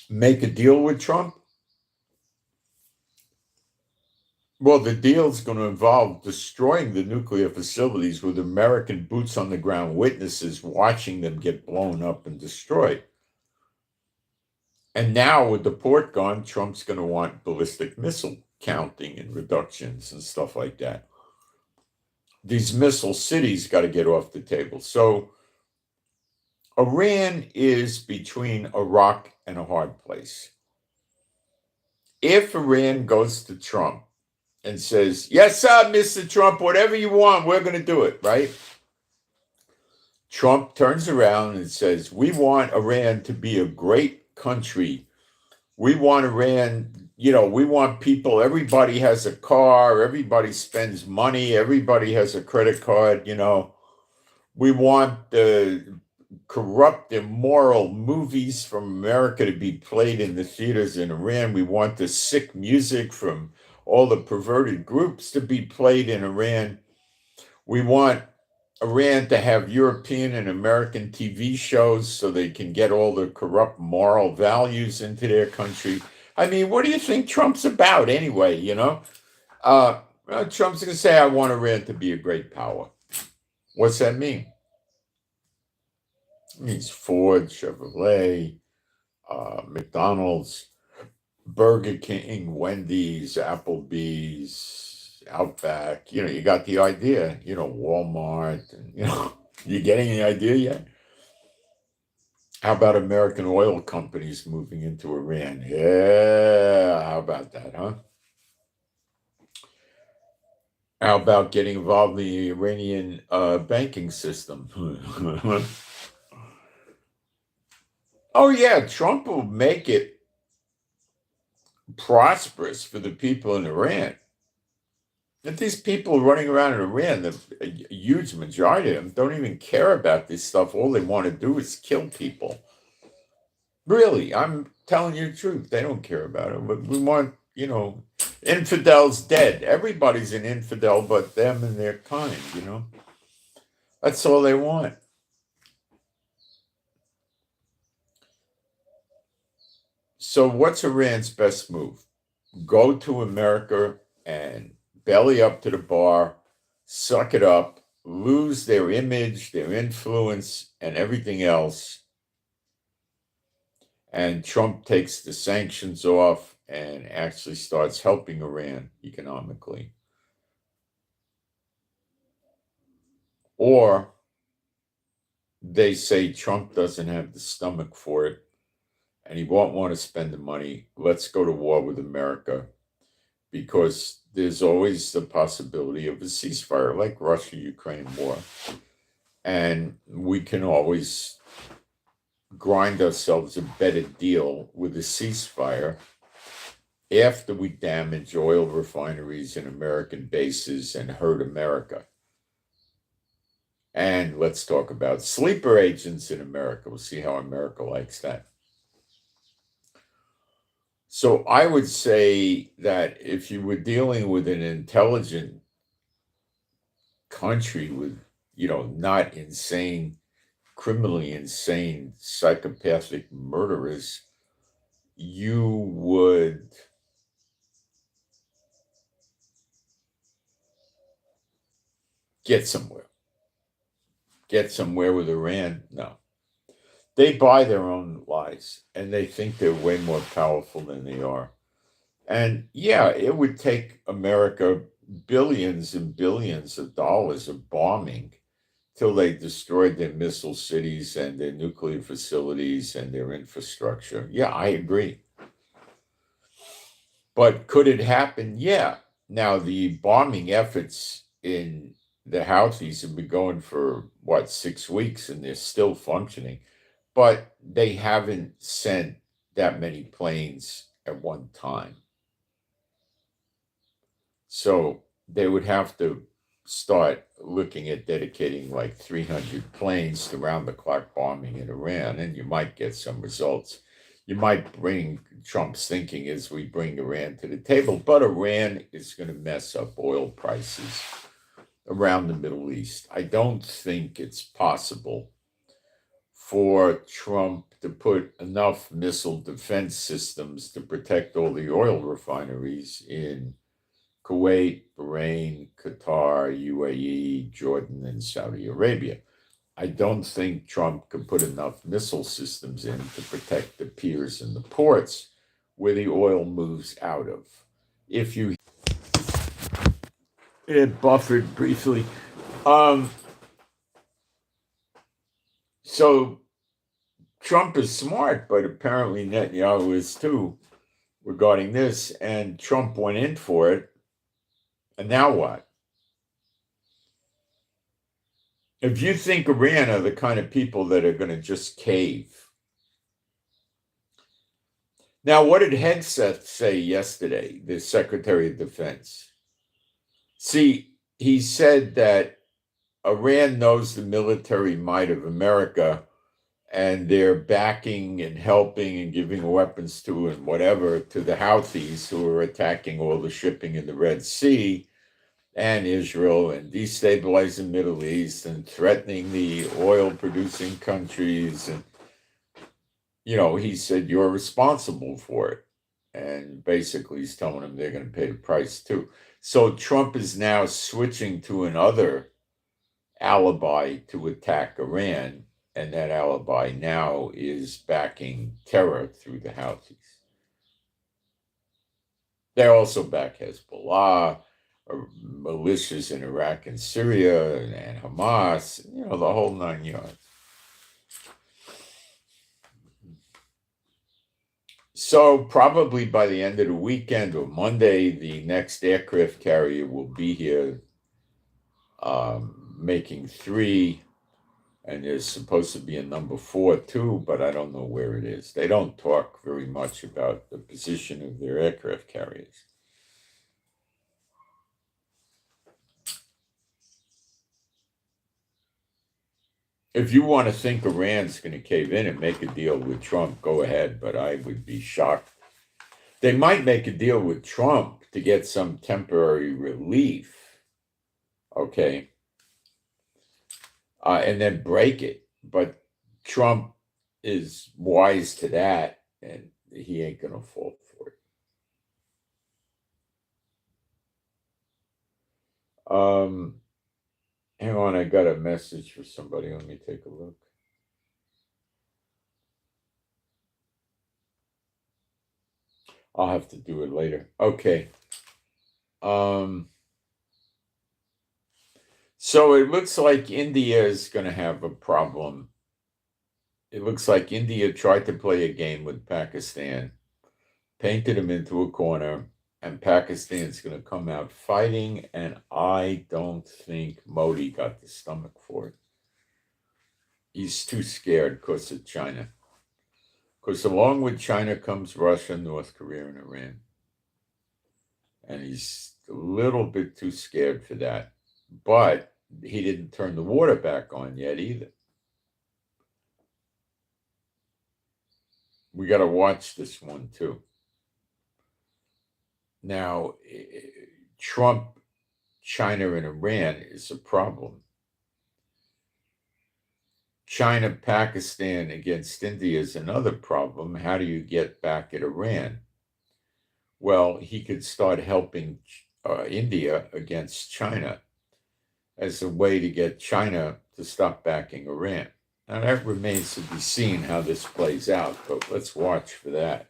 Make a deal with Trump? Well, the deal's going to involve destroying the nuclear facilities with American boots on the ground witnesses watching them get blown up and destroyed. And now with the port gone, Trump's going to want ballistic missile counting and reductions and stuff like that. These missile cities got to get off the table. So Iran is between a rock and a hard place. If Iran goes to Trump and says, yes, sir, Mr. Trump, whatever you want, we're going to do it, right? Trump turns around and says, we want Iran to be a great country. We want Iran, we want people, everybody has a car, everybody spends money, everybody has a credit card, We want the corrupt, immoral movies from America to be played in the theaters in Iran. We want the sick music from all the perverted groups to be played in Iran. We want Iran to have European and American TV shows so they can get all the corrupt moral values into their country. I mean, what do you think Trump's about anyway, Trump's going to say, I want Iran to be a great power. What's that mean? It means Ford, Chevrolet, McDonald's, Burger King, Wendy's, Applebee's, Outback. You got the idea. Walmart. And, you getting the idea yet? How about American oil companies moving into Iran? Yeah, how about that, huh? How about getting involved in the Iranian banking system? Oh, yeah, Trump will make it prosperous for the people in Iran. If these people running around in Iran, a huge majority of them don't even care about this stuff. All they want to do is kill people. Really, I'm telling you the truth. They don't care about it. But we want, infidels dead. Everybody's an infidel but them and their kind, That's all they want. So what's Iran's best move? Go to America and belly up to the bar, suck it up, lose their image, their influence, and everything else. And Trump takes the sanctions off and actually starts helping Iran economically. Or they say Trump doesn't have the stomach for it and he won't want to spend the money. Let's go to war with America, because there's always the possibility of a ceasefire, like Russia-Ukraine war. And we can always grind ourselves a better deal with a ceasefire after we damage oil refineries and American bases and hurt America. And let's talk about sleeper agents in America. We'll see how America likes that. So I would say that if you were dealing with an intelligent country with, not insane, criminally insane, psychopathic murderers, you would get somewhere. Get somewhere with Iran? No. They buy their own lies, and they think they're way more powerful than they are. And yeah, it would take America billions and billions of dollars of bombing till they destroyed their missile cities and their nuclear facilities and their infrastructure. Yeah, I agree. But could it happen? Yeah. Now, the bombing efforts in the Houthis have been going for, 6 weeks, and they're still functioning. But they haven't sent that many planes at one time. So they would have to start looking at dedicating like 300 planes to round-the-clock bombing in Iran, and you might get some results. You might bring Trump's thinking as we bring Iran to the table, but Iran is going to mess up oil prices around the Middle East. I don't think it's possible for Trump to put enough missile defense systems to protect all the oil refineries in Kuwait, Bahrain, Qatar, UAE, Jordan, and Saudi Arabia. I don't think Trump can put enough missile systems in to protect the piers and the ports where the oil moves out of. If you it buffered briefly. So Trump is smart, but apparently Netanyahu is too regarding this, and Trump went in for it. And now what? If you think Iran are the kind of people that are going to just cave. Now, what did Hegseth say yesterday, the Secretary of Defense? See, he said that Iran knows the military might of America, and they're backing and helping and giving weapons to and whatever to the Houthis who are attacking all the shipping in the Red Sea and Israel and destabilizing the Middle East and threatening the oil-producing countries. And, he said, you're responsible for it. And basically he's telling them they're going to pay the price too. So Trump is now switching to another alibi to attack Iran. And that alibi now is backing terror through the Houthis. They also back Hezbollah, militias in Iraq and Syria, and Hamas, the whole 9 yards. So probably by the end of the weekend or Monday, the next aircraft carrier will be here, making 3, and there's supposed to be a number 4 too, but I don't know where it is. They don't talk very much about the position of their aircraft carriers. If you want to think Iran's going to cave in and make a deal with Trump, go ahead, but I would be shocked. They might make a deal with Trump to get some temporary relief, okay, and then break it. But Trump is wise to that, and he ain't going to fall for it. Hang on, I got a message for somebody. Let me take a look. I'll have to do it later. Okay. So it looks like India is going to have a problem. It looks like India tried to play a game with Pakistan, painted them into a corner, and Pakistan's going to come out fighting, and I don't think Modi got the stomach for it. He's too scared because of China. Because along with China comes Russia, North Korea, and Iran. And he's a little bit too scared for that. But he didn't turn the water back on yet either. We got to watch this one too. Now, Trump, China, and Iran is a problem. China, Pakistan against India is another problem. How do you get back at Iran? Well, he could start helping India against China. as a way to get China to stop backing Iran. Now, that remains to be seen how this plays out, but let's watch for that.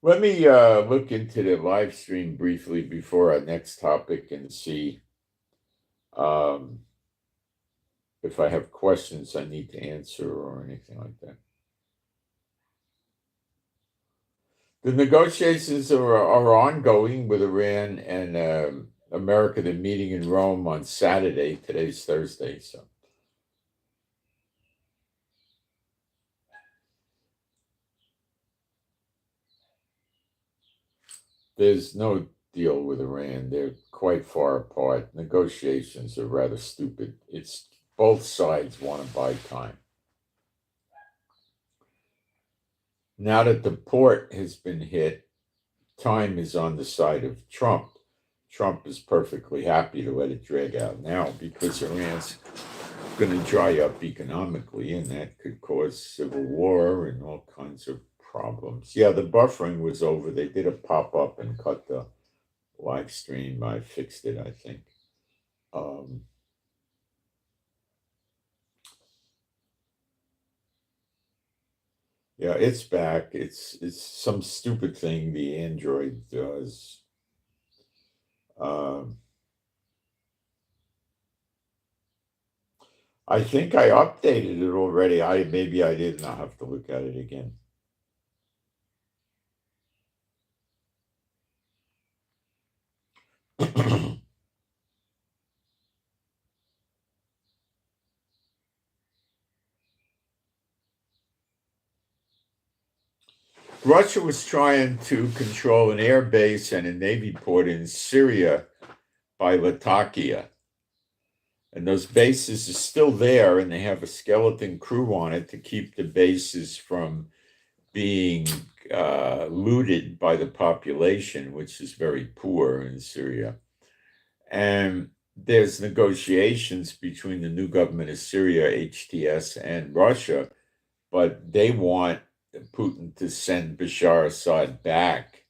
Let me look into the live stream briefly before our next topic and see um, if I have questions I need to answer or anything like that. The negotiations are ongoing with Iran and America. They're meeting in Rome on Saturday. Today's Thursday, so. There's no deal with Iran. They're quite far apart. Negotiations are rather stupid. It's both sides want to buy time. Now that the port has been hit, time is on the side of Trump. Trump is perfectly happy to let it drag out now because Iran's going to dry up economically, and that could cause civil war and all kinds of problems. Yeah, the buffering was over. They did a pop-up and cut the live stream. I fixed it, I think. Yeah, it's back. It's some stupid thing the Android does. I think I updated it already. Maybe I didn't. I'll have to look at it again. Russia was trying to control an air base and a navy port in Syria by Latakia. And those bases are still there, and they have a skeleton crew on it to keep the bases from being looted by the population, which is very poor in Syria. And there's negotiations between the new government of Syria, HTS, and Russia, but they want Putin to send Bashar Assad back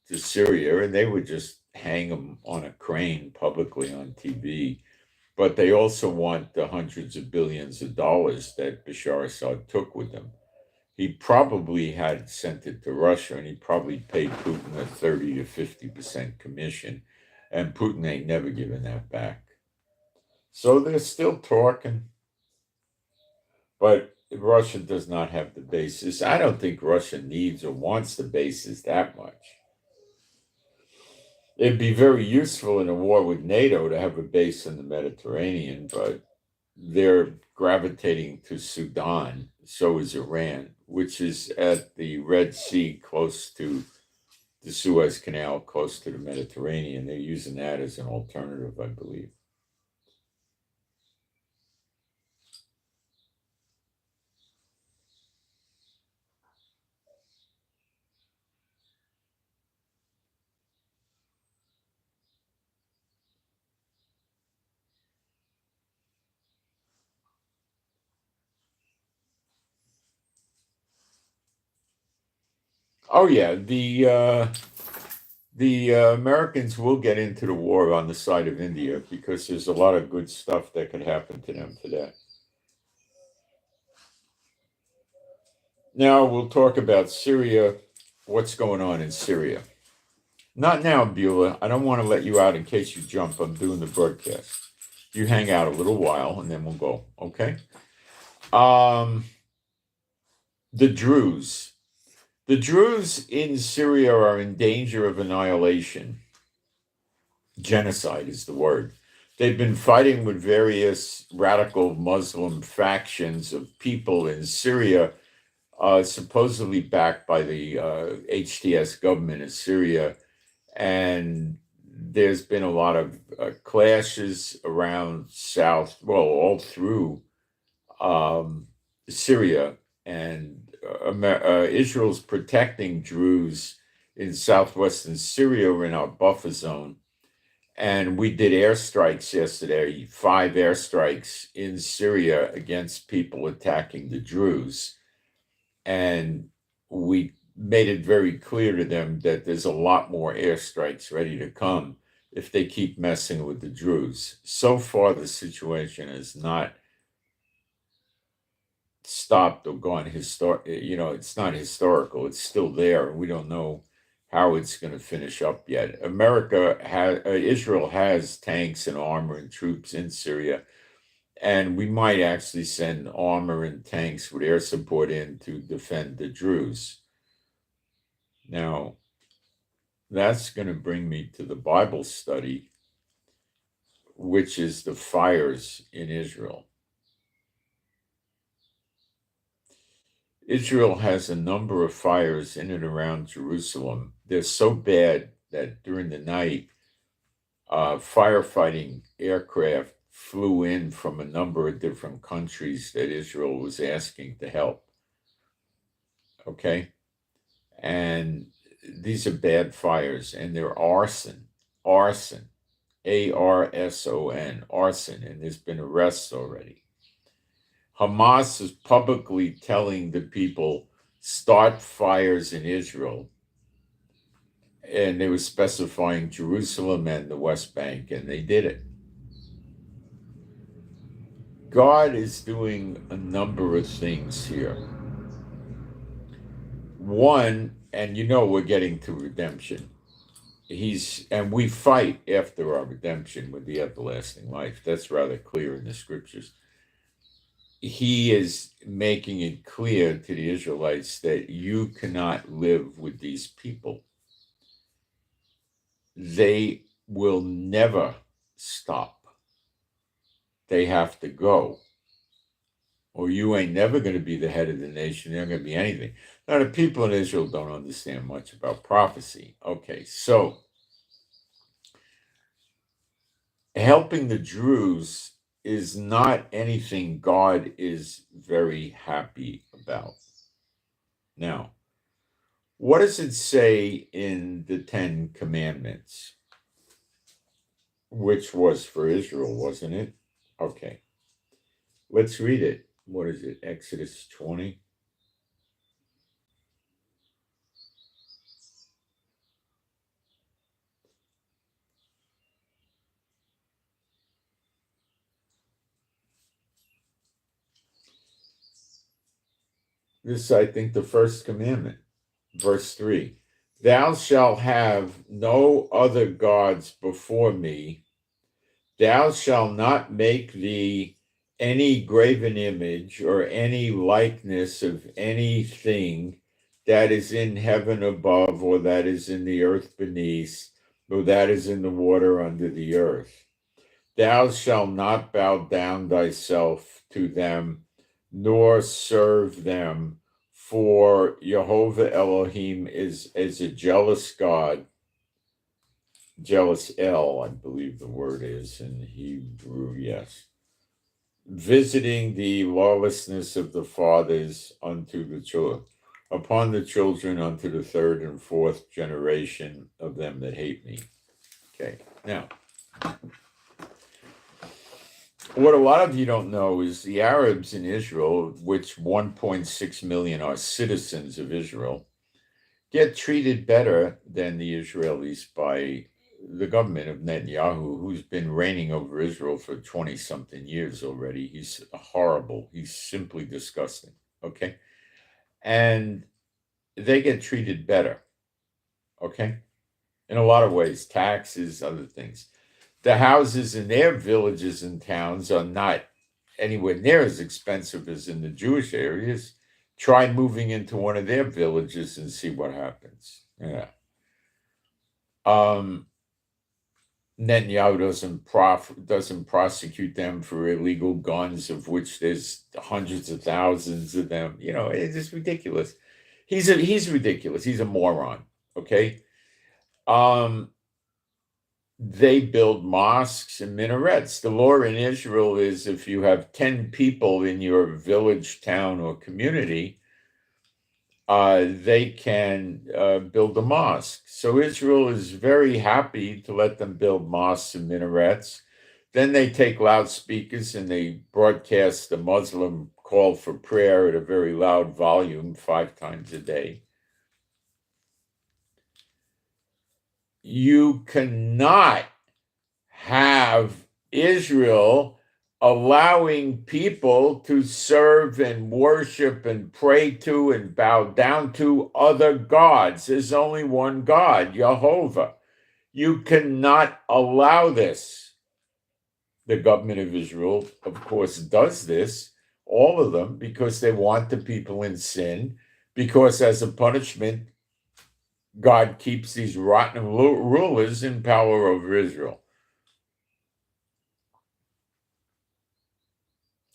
to Syria, and they would just hang him on a crane publicly on TV. But they also want the hundreds of billions of dollars that Bashar Assad took with him. He probably had sent it to Russia, and he probably paid Putin a 30 to 50% commission, and Putin ain't never given that back. So they're still talking, but Russia does not have the bases. I don't think Russia needs or wants the bases that much. It'd be very useful in a war with NATO to have a base in the Mediterranean, but they're gravitating to Sudan. So is Iran, which is at the Red Sea, close to the Suez Canal, close to the Mediterranean. They're using that as an alternative, I believe. Oh yeah, the Americans will get into the war on the side of India because there's a lot of good stuff that could happen to them for that. Now we'll talk about Syria. What's going on in Syria? Not now, Beulah. I don't want to let you out in case you jump. I'm doing the broadcast. You hang out a little while and then we'll go. Okay. The Druze. The Druze in Syria are in danger of annihilation. Genocide is the word. They've been fighting with various radical Muslim factions of people in Syria, supposedly backed by the HTS government of Syria. And there's been a lot of clashes around all through Syria. And Israel's protecting Druze in southwestern Syria. We're in our buffer zone. And we did airstrikes yesterday, 5 airstrikes in Syria against people attacking the Druze. And we made it very clear to them that there's a lot more airstrikes ready to come if they keep messing with the Druze. So far, the situation has not stopped or gone it's not historical. It's still there. We don't know how it's going to finish up yet. Israel has tanks and armor and troops in Syria, and we might actually send armor and tanks with air support in to defend the Druze. Now, that's going to bring me to the Bible study, which is the fires in Israel. Israel has a number of fires in and around Jerusalem. They're so bad that during the night, firefighting aircraft flew in from a number of different countries that Israel was asking to help. Okay? And these are bad fires, and they're arson, Arson, arson, and there's been arrests already. Hamas is publicly telling the people, start fires in Israel. And they were specifying Jerusalem and the West Bank, and they did it. God is doing a number of things here. One, and we're getting to redemption. And we fight after our redemption with the everlasting life. That's rather clear in the scriptures. He is making it clear to the Israelites that you cannot live with these people. They will never stop. They have to go. Or you ain't never going to be the head of the nation. They're going to be anything. Now, the people in Israel don't understand much about prophecy. Okay, so helping the Druze is not anything God is very happy about. Now, what does it say in the 10 Commandments? Which was for Israel, wasn't it? Okay. Let's read it. What is it? Exodus 20. This is, I think, the first commandment. Verse 3. Thou shalt have no other gods before me. Thou shalt not make thee any graven image or any likeness of anything that is in heaven above, or that is in the earth beneath, or that is in the water under the earth. Thou shalt not bow down thyself to them, nor serve them, for Jehovah Elohim is a jealous God, jealous El, I believe the word is in Hebrew, yes, visiting the lawlessness of the fathers unto the children, upon the children unto the third and fourth generation of them that hate me. Okay, now, what a lot of you don't know is the Arabs in Israel, which 1.6 million are citizens of Israel, get treated better than the Israelis by the government of Netanyahu, who's been reigning over Israel for 20-something years already. He's horrible. He's simply disgusting, okay? And they get treated better, okay? In a lot of ways, taxes, other things. The houses in their villages and towns are not anywhere near as expensive as in the Jewish areas. Try moving into one of their villages and see what happens. Yeah. Netanyahu doesn't prosecute them for illegal guns, of which there's hundreds of thousands of them. It's just ridiculous. He's ridiculous. He's a moron. Okay. They build mosques and minarets. The law in Israel is if you have 10 people in your village, town, or community, they can build a mosque. So Israel is very happy to let them build mosques and minarets. Then they take loudspeakers and they broadcast the Muslim call for prayer at a very loud volume 5 times a day. You cannot have Israel allowing people to serve and worship and pray to and bow down to other gods. There's only one God, Jehovah. You cannot allow this. The government of Israel, of course, does this, all of them, because they want the people in sin, because as a punishment, God keeps these rotten rulers in power over Israel.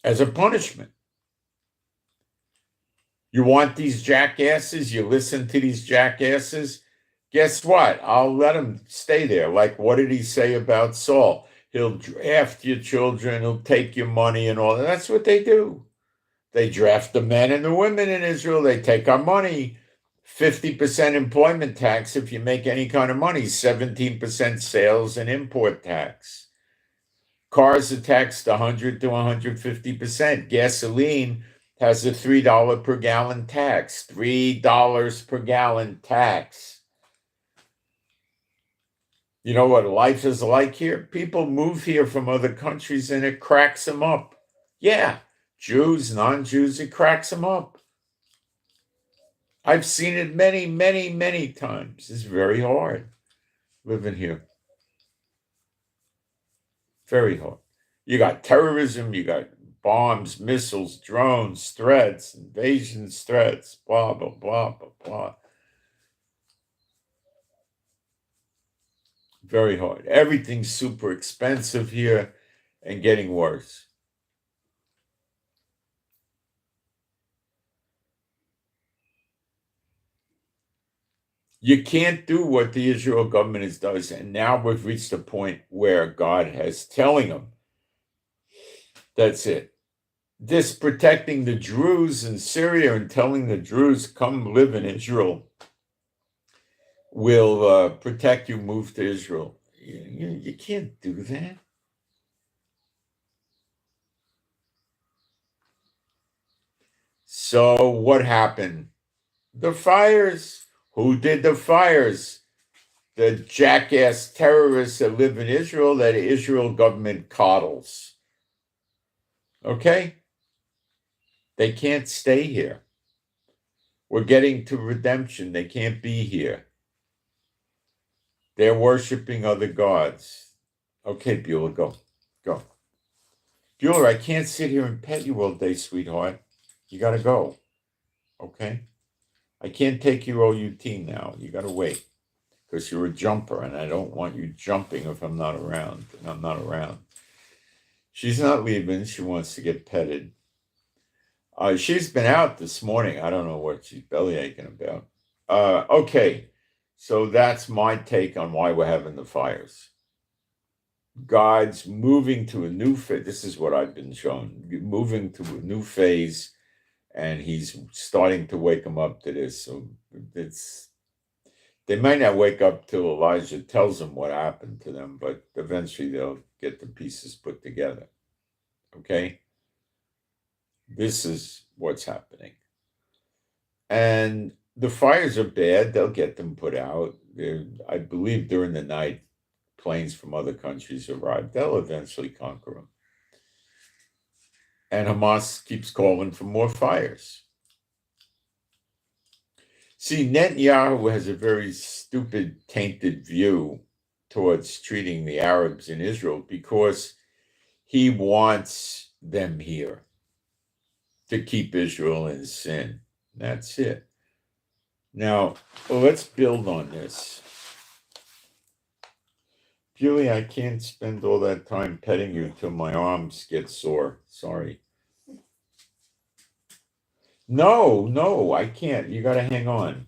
As a punishment. You want these jackasses? You listen to these jackasses? Guess what? I'll let them stay there. Like, what did he say about Saul? He'll draft your children, he'll take your money and all that. That's what they do. They draft the men and the women in Israel. They take our money. 50% employment tax if you make any kind of money, 17% sales and import tax. Cars are taxed 100 to 150%. Gasoline has a $3 per gallon tax. $3 per gallon tax. You know what life is like here? People move here from other countries and it cracks them up. Yeah, Jews, non-Jews, it cracks them up. I've seen it many, many, many times. It's very hard living here. Very hard. You got terrorism, you got bombs, missiles, drones, threats, invasions, threats, blah, blah, blah, blah, blah. Very hard. Everything's super expensive here and getting worse. You can't do what the Israel government does. And now we've reached a point where God has telling them, that's it. This protecting the Druze in Syria and telling the Druze, come live in Israel, will protect you, move to Israel. You can't do that. So what happened? The fires. Who did the fires? The jackass terrorists that live in Israel that Israel government coddles. Okay? They can't stay here. We're getting to redemption. They can't be here. They're worshiping other gods. Okay, Beulah, go. Go. Beulah, I can't sit here and pet you all day, sweetheart. You got to go. Okay? I can't take you OUT now. You got to wait. Because you're a jumper, and I don't want you jumping if I'm not around. And I'm not around. She's not leaving. She wants to get petted. She's been out this morning. I don't know what she's belly aching about. Okay, so that's my take on why we're having the fires. God's moving to a new phase. This is what I've been shown. Moving to a new phase, and he's starting to wake them up to this. So they might not wake up till Elijah tells them what happened to them, but eventually they'll get the pieces put together. Okay? This is what's happening. And the fires are bad. They'll get them put out. I believe during the night, planes from other countries arrive. They'll eventually conquer them. And Hamas keeps calling for more fires. See, Netanyahu has a very stupid, tainted view towards treating the Arabs in Israel because he wants them here to keep Israel in sin. That's it. Now, let's build on this. Julie, I can't spend all that time petting you till my arms get sore. Sorry. No, I can't. You got to hang on.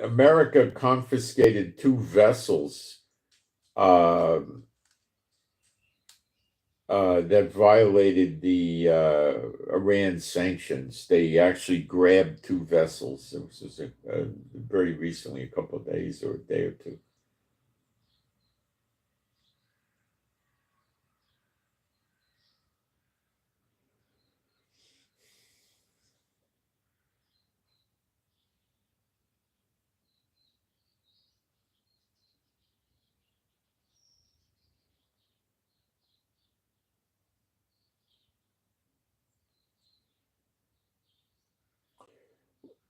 America confiscated 2 vessels that violated the Iran sanctions. They actually grabbed 2 vessels. This was very recently, a couple of days or a day or two.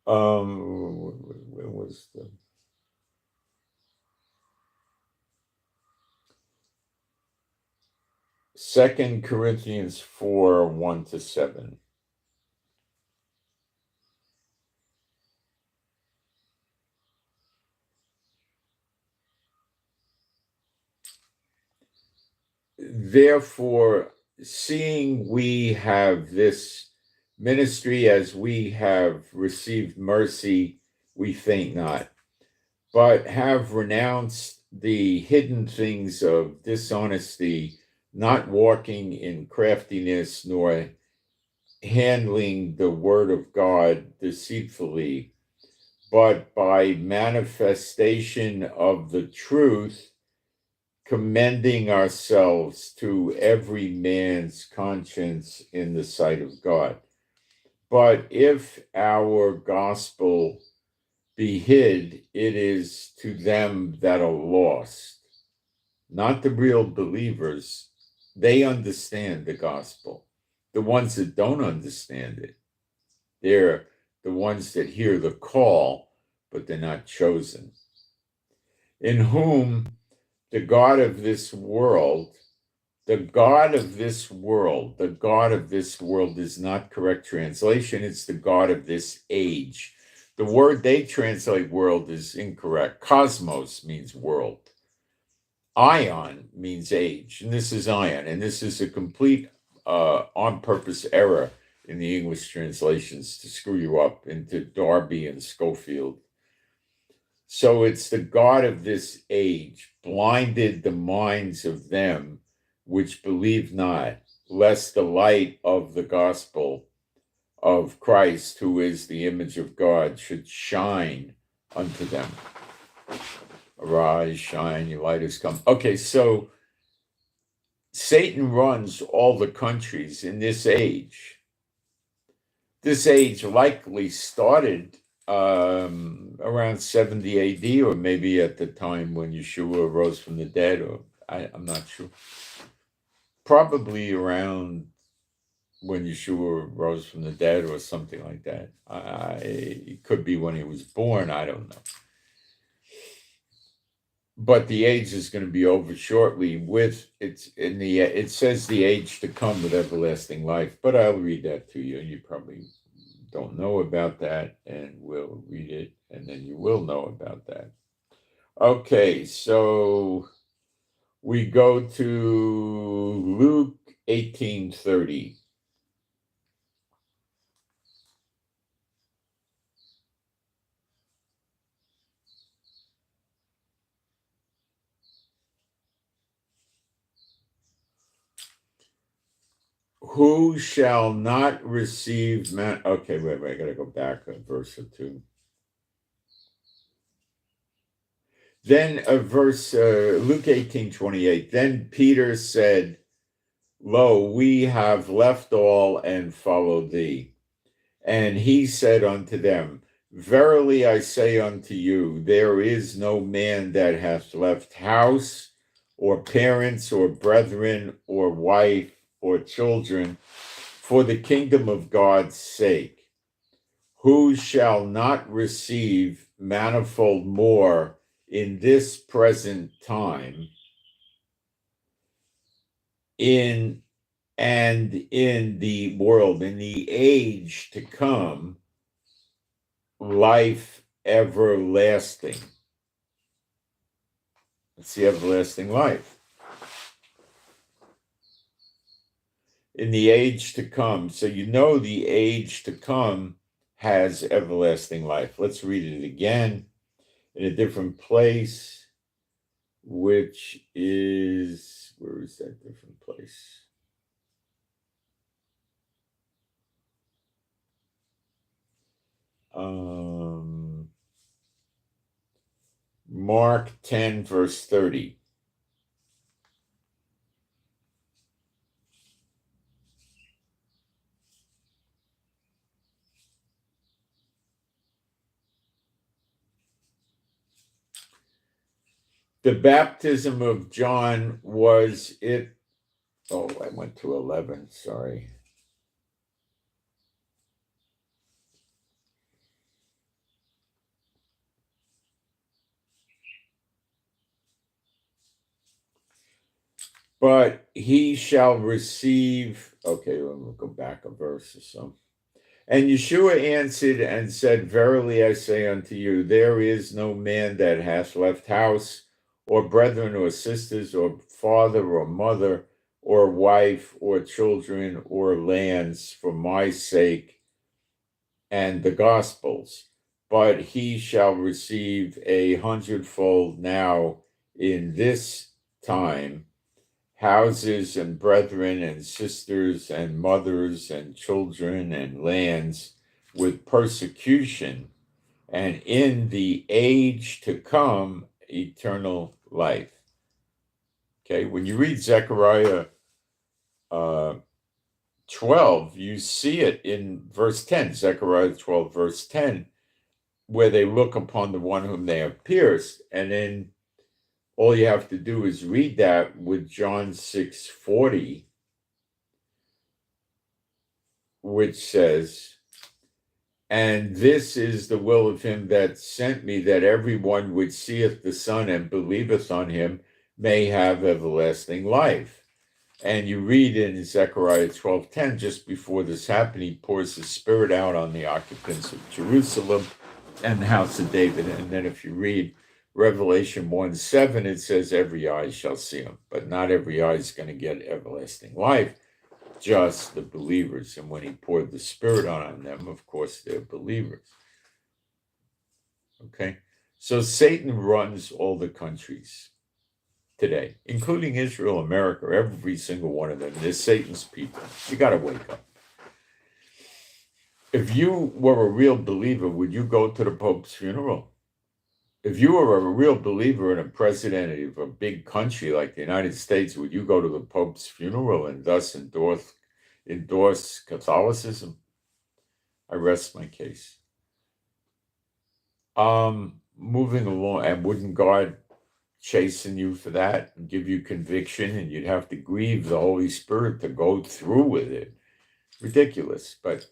Where was the 2 Corinthians 4, 1-7? Therefore, seeing we have this ministry as we have received mercy, we faint not, but have renounced the hidden things of dishonesty, not walking in craftiness, nor handling the word of God deceitfully, but by manifestation of the truth, commending ourselves to every man's conscience in the sight of God. But if our gospel be hid, it is to them that are lost, not the real believers. They understand the gospel. The ones that don't understand it, they're the ones that hear the call, but they're not chosen. In whom the God of this world, the God of this world, the God of this world is not correct translation. It's the God of this age. The word they translate world is incorrect. Cosmos means world. Ion means age, and this is ion, and this is a complete on-purpose error in the English translations to screw you up into Darby and Schofield. So it's the God of this age blinded the minds of them which believe not, lest the light of the gospel of Christ, who is the image of God, should shine unto them. Arise, shine, your light has come. Okay, so Satan runs all the countries in this age. This age likely started around 70 AD, or maybe at the time when Yeshua rose from the dead, or I'm not sure. Probably around when Yeshua rose from the dead or something like that. It could be when he was born, I don't know. But the age is going to be over shortly with it says the age to come with everlasting life, but I'll read that to you, and you probably don't know about that, and we'll read it, and then you will know about that. Okay, so we go to Luke 18:30. Who shall not receive okay, wait, I gotta go back a verse or two. Then Luke 18:28. Then Peter said, Lo, we have left all and followed thee. And he said unto them, Verily I say unto you, there is no man that hath left house, or parents, or brethren, or wife, or children, for the kingdom of God's sake, who shall not receive manifold more in this present time, in the world, in the age to come, life everlasting. It's the everlasting life. In the age to come. So you know the age to come has everlasting life. Let's read it again in a different place, which is, where is that different place? Mark 10, verse 30. The baptism of John was it. Oh, I went to 11. Sorry. But he shall receive, okay, let me go back a verse or so. And Yeshua answered and said, Verily I say unto you, there is no man that hath left house, or brethren, or sisters, or father, or mother, or wife, or children, or lands for my sake and the gospel's, but he shall receive 100-fold now in this time houses and brethren and sisters and mothers and children and lands with persecution, and in the age to come eternal life. Okay, when you read Zechariah 12, you see it in verse 10, Zechariah 12, verse 10, where they look upon the one whom they have pierced. And then all you have to do is read that with John 6:40, which says, and this is the will of him that sent me, that everyone which seeth the Son and believeth on him may have everlasting life. And you read in Zechariah 12:10, just before this happened, he pours his Spirit out on the occupants of Jerusalem and the house of David. And then if you read Revelation 1:7, it says every eye shall see him, but not every eye is going to get everlasting life, just the believers. And when he poured the Spirit on them, of course, they're believers. Okay? So Satan runs all the countries today, including Israel, America, every single one of them. They're Satan's people. You got to wake up. If you were a real believer, would you go to the Pope's funeral? If you were a real believer in a president of a big country like the United States, would you go to the Pope's funeral and thus endorse Catholicism? I rest my case. Moving along, and wouldn't God chasten you for that and give you conviction, and you'd have to grieve the Holy Spirit to go through with it? Ridiculous. But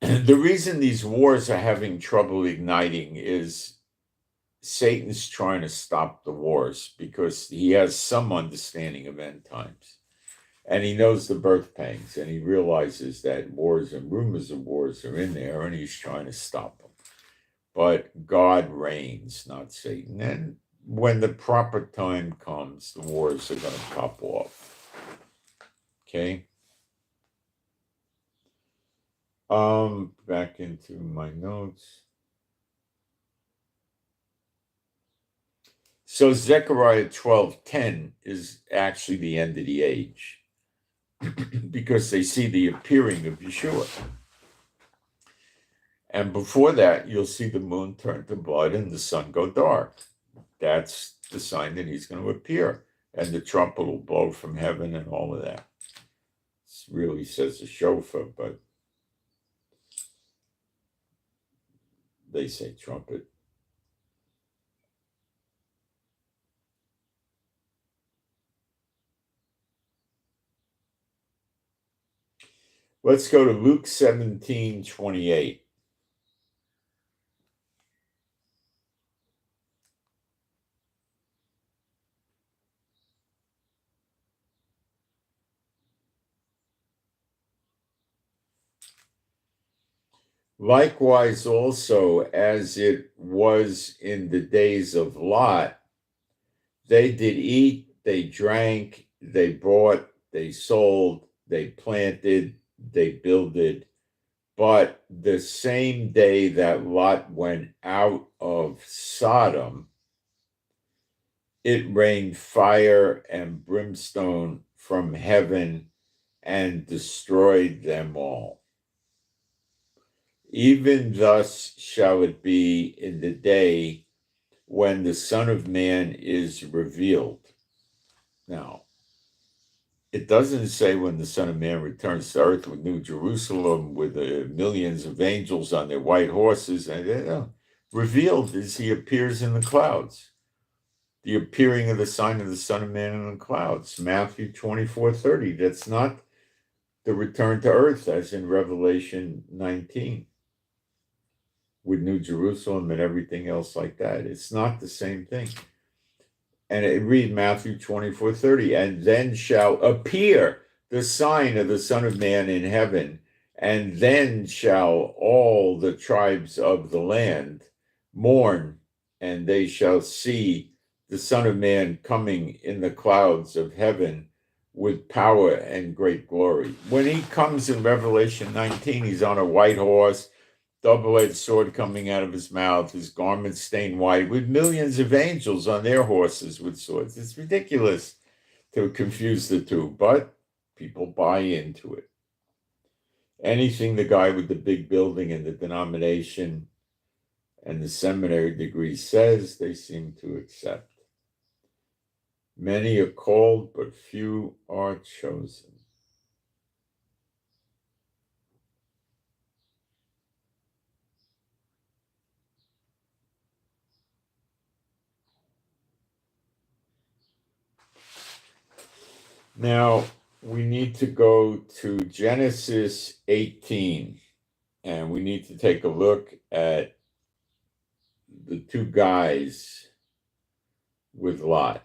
the reason these wars are having trouble igniting is Satan's trying to stop the wars because he has some understanding of end times. And he knows the birth pangs, and he realizes that wars and rumors of wars are in there, and he's trying to stop them. But God reigns, not Satan. And when the proper time comes, the wars are going to pop off. Okay? Back into my notes. So Zechariah 12:10 is actually the end of the age because they see the appearing of Yeshua. And before that, you'll see the moon turn to blood and the sun go dark. That's the sign that he's going to appear. And the trumpet will blow from heaven and all of that. It really says a shofar, but they say trumpet. Let's go to Luke 17:28. Likewise also, as it was in the days of Lot, they did eat, they drank, they bought, they sold, they planted, they builded. But the same day that Lot went out of Sodom, it rained fire and brimstone from heaven and destroyed them all. Even thus shall it be in the day when the Son of Man is revealed. Now, it doesn't say when the Son of Man returns to earth with New Jerusalem, with millions of angels on their white horses. And revealed is he appears in the clouds. The appearing of the sign of the Son of Man in the clouds. Matthew 24:30. That's not the return to earth as in Revelation 19. With New Jerusalem and everything else like that. It's not the same thing. And it read Matthew 24:30, and then shall appear the sign of the Son of Man in heaven, and then shall all the tribes of the land mourn, and they shall see the Son of Man coming in the clouds of heaven with power and great glory. When he comes in Revelation 19, he's on a white horse, double-edged sword coming out of his mouth, his garments stained white, with millions of angels on their horses with swords. It's ridiculous to confuse the two, but people buy into it. Anything the guy with the big building and the denomination and the seminary degree says, they seem to accept. Many are called, but few are chosen. Now, we need to go to Genesis 18, and we need to take a look at the two guys with Lot.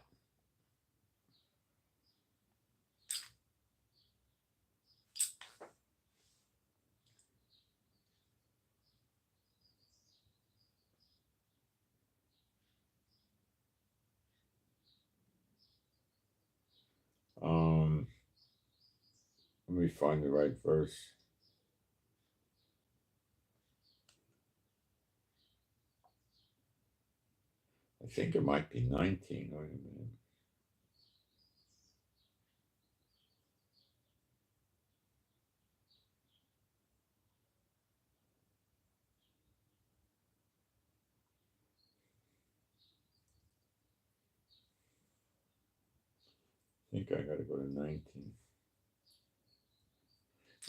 Let me find the right verse. I think it might be 19. Wait a minute. I think I got to go to 19.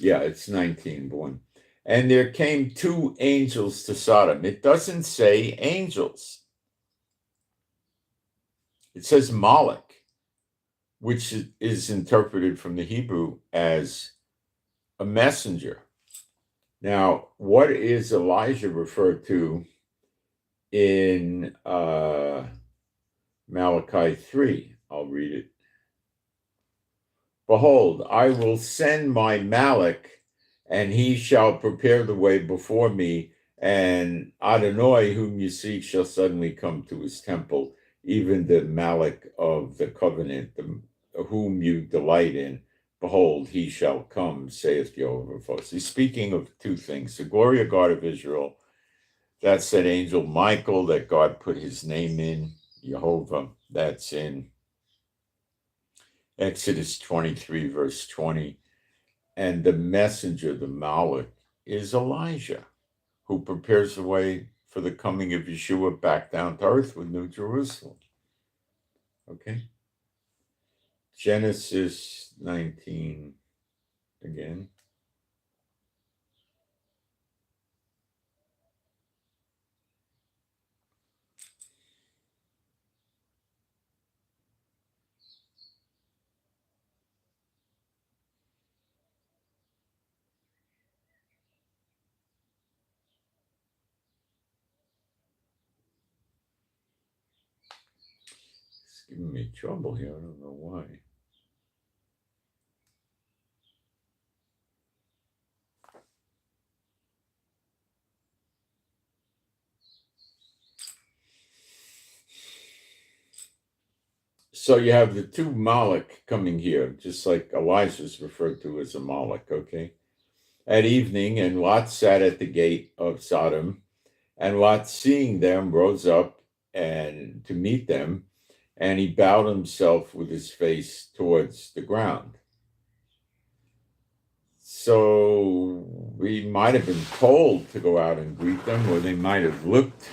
Yeah, it's 19:1. And there came two angels to Sodom. It doesn't say angels. It says Moloch, which is interpreted from the Hebrew as a messenger. Now, what is Elijah referred to in Malachi 3? I'll read it. Behold, I will send my Malach, and he shall prepare the way before me, and Adonai, whom you seek, shall suddenly come to his temple, even the Malach of the covenant, whom you delight in. Behold, he shall come, saith Jehovah of hosts. He's speaking of two things: the glory of God of Israel. That's that angel Michael that God put his name in, Jehovah. That's in Exodus 23, verse 20. And the messenger, the Malach, is Elijah, who prepares the way for the coming of Yeshua back down to earth with New Jerusalem. Okay? Genesis 19 again. It's giving me trouble here. I don't know why. So you have the two Moloch coming here, just like Elijah's referred to as a Moloch, okay? At evening, and Lot sat at the gate of Sodom, and Lot, seeing them, rose up and to meet them, and he bowed himself with his face towards the ground. So we might have been told to go out and greet them, or they might have looked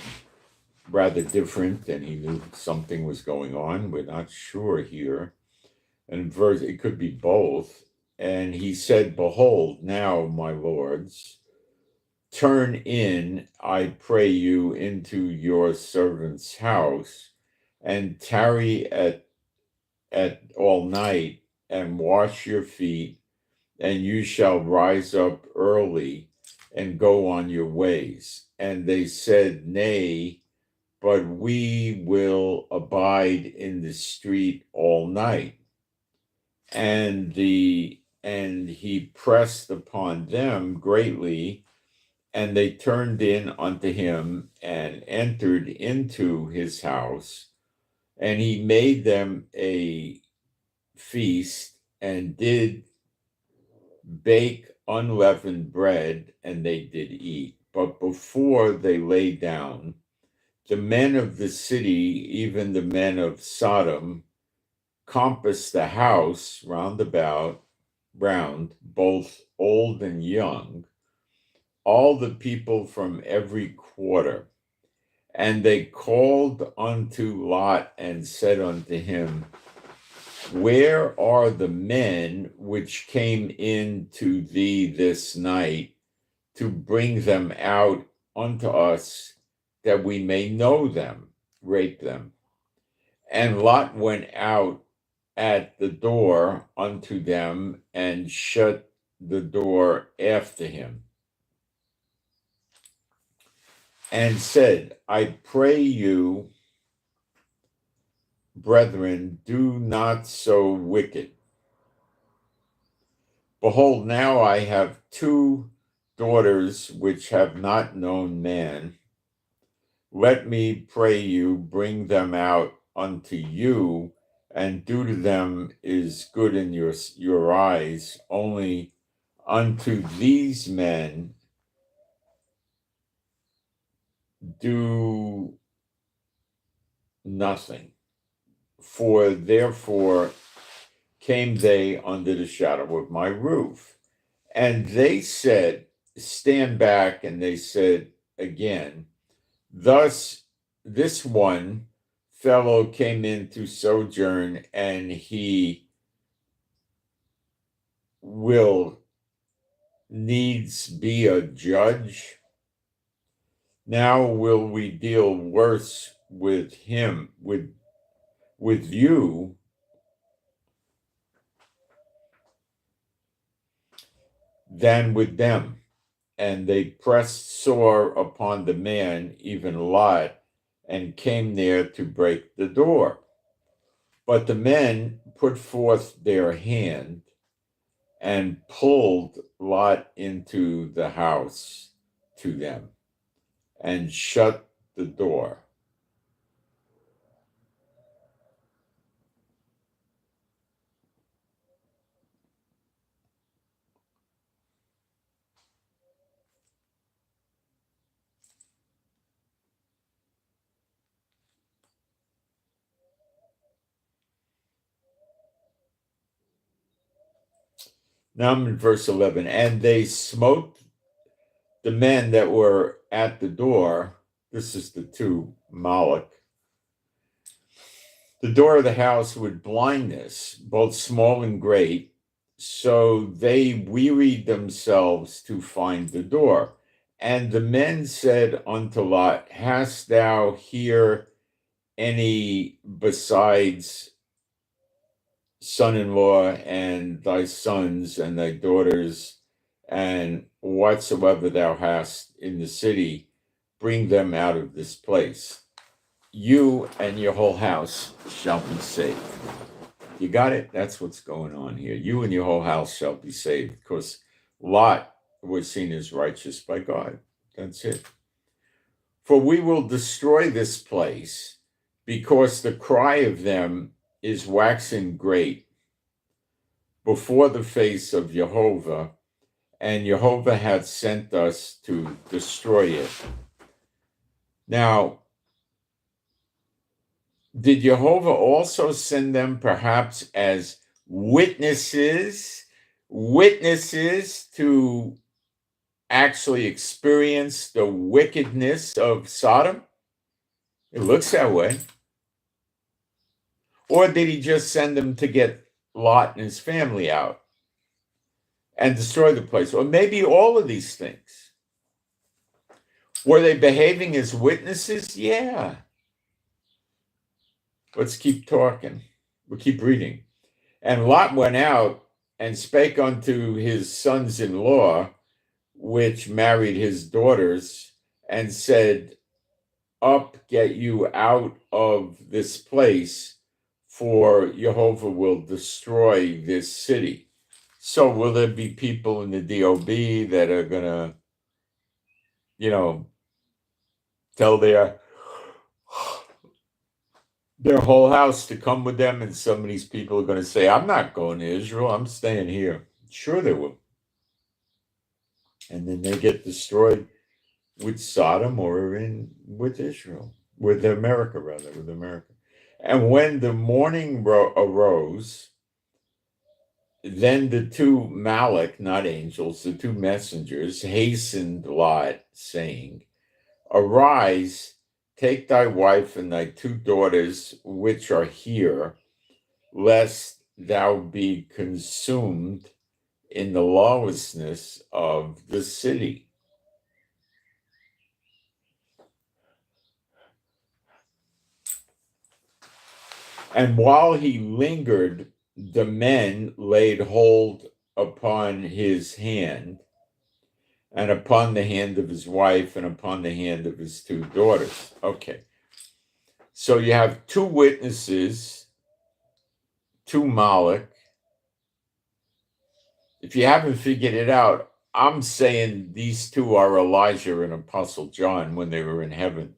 rather different, and he knew something was going on. We're not sure here. And verse, it could be both. And he said, Behold, now, my lords, turn in, I pray you, into your servant's house, and tarry at all night, and wash your feet, and you shall rise up early and go on your ways. And they said, Nay, but we will abide in the street all night. And he pressed upon them greatly, and they turned in unto him and entered into his house, and he made them a feast and did bake unleavened bread, and they did eat. But before they lay down, the men of the city, even the men of Sodom, compassed the house round about, both old and young, all the people from every quarter. And they called unto Lot and said unto him, where are the men which came in to thee this night to bring them out unto us, that we may know them, rape them? And Lot went out at the door unto them and shut the door after him, and said, I pray you, brethren, do not so wicked. Behold, now I have 2 daughters which have not known man. Let me pray you bring them out unto you, and do to them is good in your eyes. Only unto these men do nothing. For therefore came they under the shadow of my roof. And they said, stand back, and they said again, thus this one fellow came in to sojourn, and he will needs be a judge. Now will we deal worse with him, with you, than with them. And they pressed sore upon the man, even Lot, and came near to break the door. But the men put forth their hand and pulled Lot into the house to them and shut the door. Now I'm in verse 11. And they smote the men that were at the door. This is the 2 Moloch. The door of the house with blindness, both small and great, so they wearied themselves to find the door. And the men said unto Lot, hast thou here any besides son-in-law and thy sons and thy daughters, and whatsoever thou hast in the city, bring them out of this place. You and your whole house shall be saved. You got it? That's what's going on here. You and your whole house shall be saved, because Lot was seen as righteous by God. That's it. For we will destroy this place, because the cry of them is waxing great before the face of Jehovah, and Jehovah hath sent us to destroy it. Now, did Jehovah also send them perhaps as witnesses to actually experience the wickedness of Sodom? It looks that way. Or did he just send them to get Lot and his family out and destroy the place? Or maybe all of these things. Were they behaving as witnesses? Yeah. Let's keep talking. We'll keep reading. And Lot went out and spake unto his sons-in-law, which married his daughters, and said, up, get you out of this place, for Jehovah will destroy this city. So will there be people in the DOB that are going to, tell their whole house to come with them, and some of these people are going to say, I'm not going to Israel, I'm staying here. Sure they will. And then they get destroyed with Sodom or with Israel, with America, rather, with America. And when the morning arose, then the two Malach, not angels, the two messengers, hastened Lot, saying, Arise, take thy wife and thy two daughters, which are here, lest thou be consumed in the lawlessness of the city. And while he lingered, the men laid hold upon his hand, and upon the hand of his wife, and upon the hand of his two daughters. Okay. So you have two witnesses, two Malach. If you haven't figured it out, I'm saying these two are Elijah and Apostle John when they were in heaven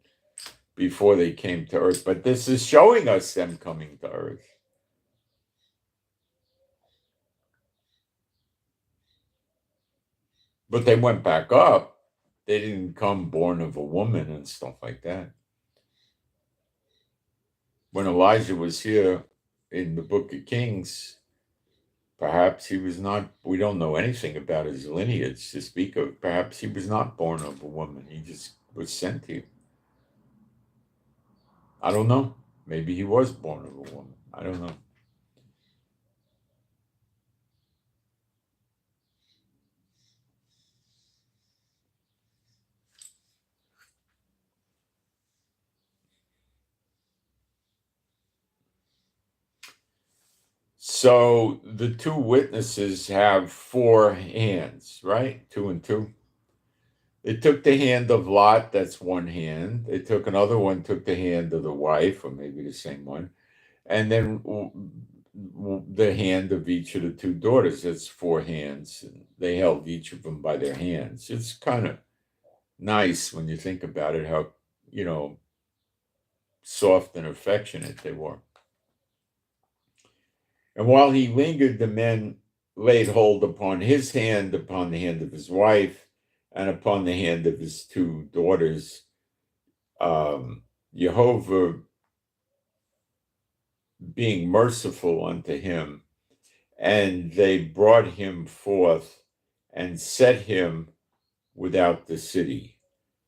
before they came to earth. But this is showing us them coming to earth. But they went back up. They didn't come born of a woman and stuff like that. When Elijah was here in the book of Kings, perhaps he was not, we don't know anything about his lineage to speak of. Perhaps he was not born of a woman. He just was sent here. I don't know. Maybe he was born of a woman. I don't know. So the two witnesses have four hands, right? Two and two. They took the hand of Lot, that's one hand. They took another one, took the hand of the wife, or maybe the same one. And then the hand of each of the two daughters, that's four hands. And they held each of them by their hands. It's kind of nice when you think about it, how, soft and affectionate they were. And while he lingered, the men laid hold upon his hand, upon the hand of his wife, and upon the hand of his two daughters. Jehovah being merciful unto him, and they brought him forth and set him without the city.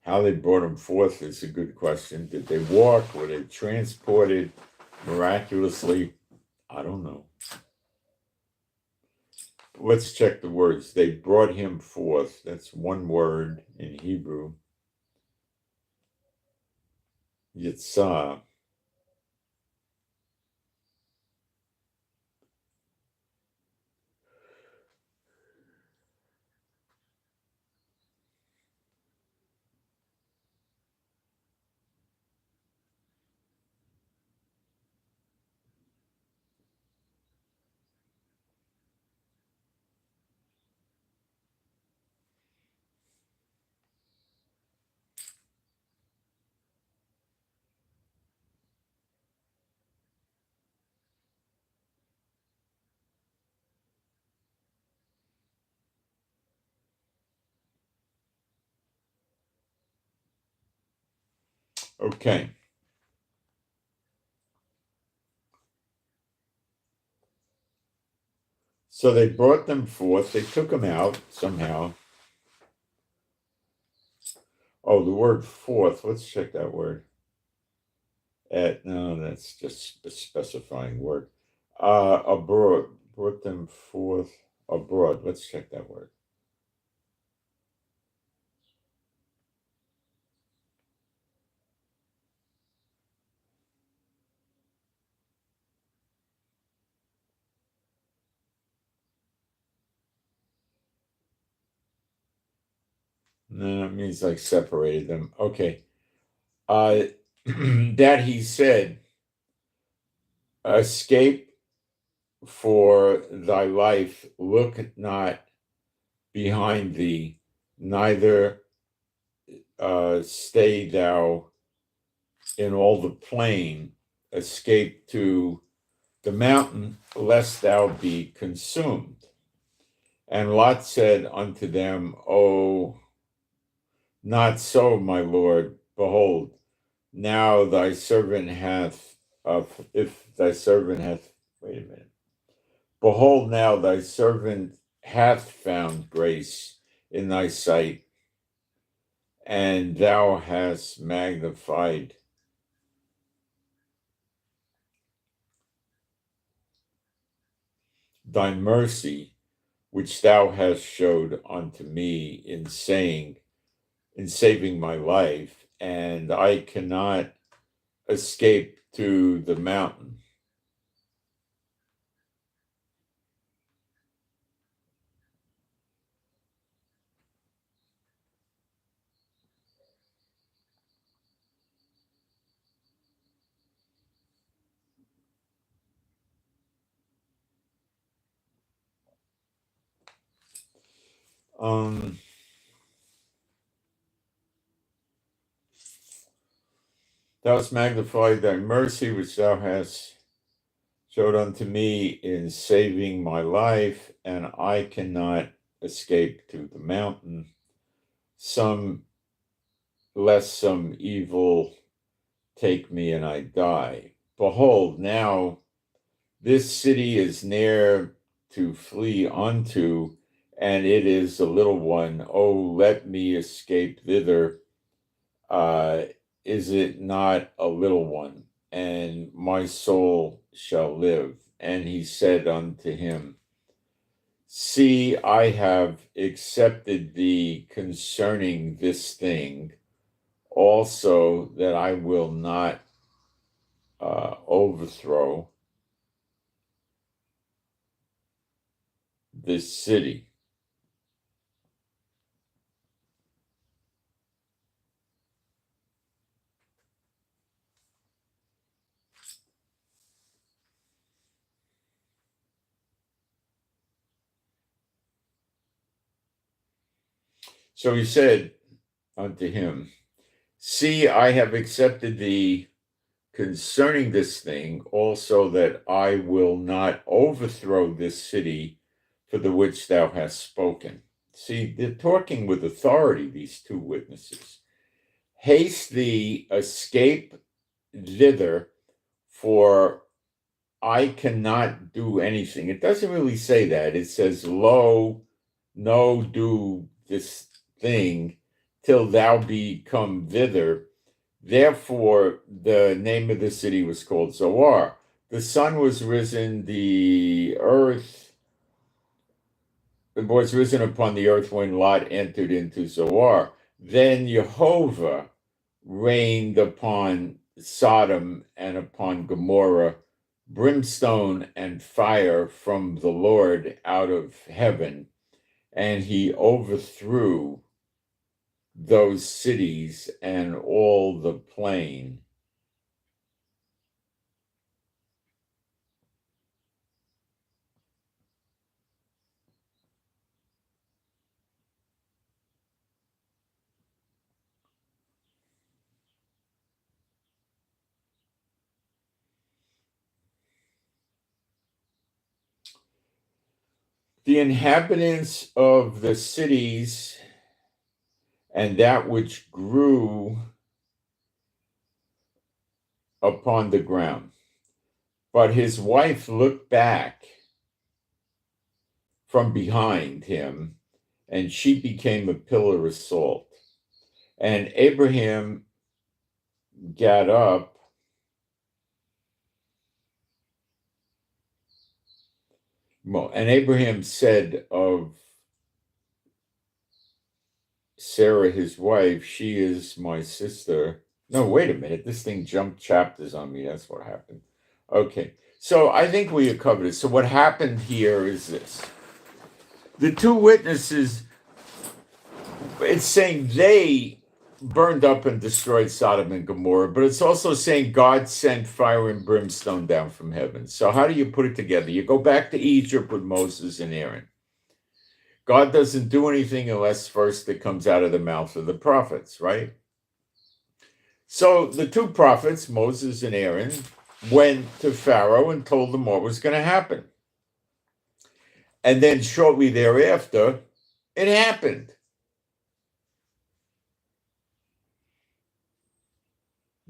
How they brought him forth is a good question. Did they walk? Were they transported miraculously? I don't know. Let's check the words. They brought him forth. That's one word in Hebrew. Yitzah. Okay. So they brought them forth. They took them out somehow. Oh, the word forth. Let's check that word. No, that's just a specifying word. Abroad. Brought them forth abroad. Let's check that word. No, it means like separated them. Okay. that he said, escape for thy life, look not behind thee, neither stay thou in all the plain, escape to the mountain, lest thou be consumed. And Lot said unto them, O, not so, my Lord. Behold, now thy servant hath, if thy servant hath, wait a minute. Behold, now thy servant hath found grace in thy sight, and thou hast magnified thy mercy, which thou hast showed unto me in saving my life, and I cannot escape to the mountain. Thou hast magnified thy mercy, which thou hast showed unto me in saving my life, and I cannot escape to the mountain, lest some evil take me and I die. Behold, now this city is near to flee unto, and it is a little one. Oh, let me escape thither. Is it not a little one? And my soul shall live. And he said unto him, See, I have accepted thee concerning this thing, also that I will not overthrow this city. So he said unto him, See, I have accepted thee concerning this thing, also that I will not overthrow this city for the which thou hast spoken. See, they're talking with authority, these two witnesses. Haste thee, escape thither, for I cannot do anything. It doesn't really say that. It says, Lo, no, do this thing till thou be come thither. Therefore, the name of the city was called Zoar. The sun was risen, the earth was risen upon the earth when Lot entered into Zoar. Then Jehovah rained upon Sodom and upon Gomorrah brimstone and fire from the Lord out of heaven, and he overthrew those cities and all the plain. The inhabitants of the cities and that which grew upon the ground. But his wife looked back from behind him, and she became a pillar of salt. And Abraham got up and Abraham said of Sarah, his wife, she is my sister. No, wait a minute. This thing jumped chapters on me. That's what happened. Okay. So I think we have covered it. So what happened here is this. The two witnesses, it's saying they burned up and destroyed Sodom and Gomorrah, but it's also saying God sent fire and brimstone down from heaven. So how do you put it together? You go back to Egypt with Moses and Aaron. God doesn't do anything unless first it comes out of the mouth of the prophets, right? So the two prophets, Moses and Aaron, went to Pharaoh and told him what was going to happen. And then shortly thereafter, it happened.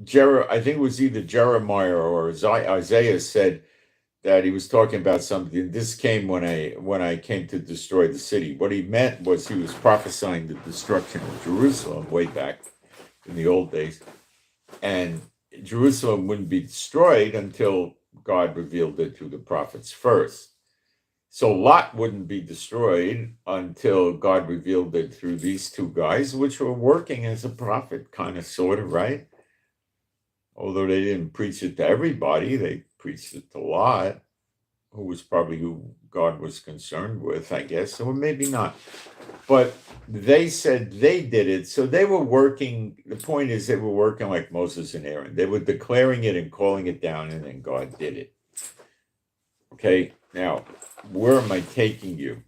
I think it was either Jeremiah or Isaiah said that he was talking about something. This came when I came to destroy the city. What he meant was he was prophesying the destruction of Jerusalem way back in the old days. And Jerusalem wouldn't be destroyed until God revealed it to the prophets first. So Lot wouldn't be destroyed until God revealed it through these two guys, which were working as a prophet, kind of, sort of, right? Although they didn't preach it to everybody, they preached it to Lot, who was probably who God was concerned with, I guess, or maybe not. But they said they did it. So they were working. The point is, they were working like Moses and Aaron. They were declaring it and calling it down, and then God did it. Okay, now, where am I taking you?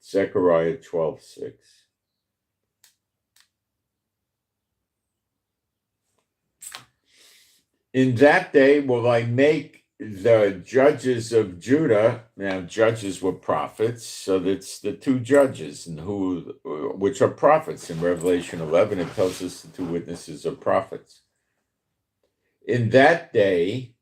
Zechariah 12:6. In that day will I make the judges of Judah. Now, judges were prophets, so that's the two judges, and which are prophets. In Revelation 11, it tells us the two witnesses are prophets. In that day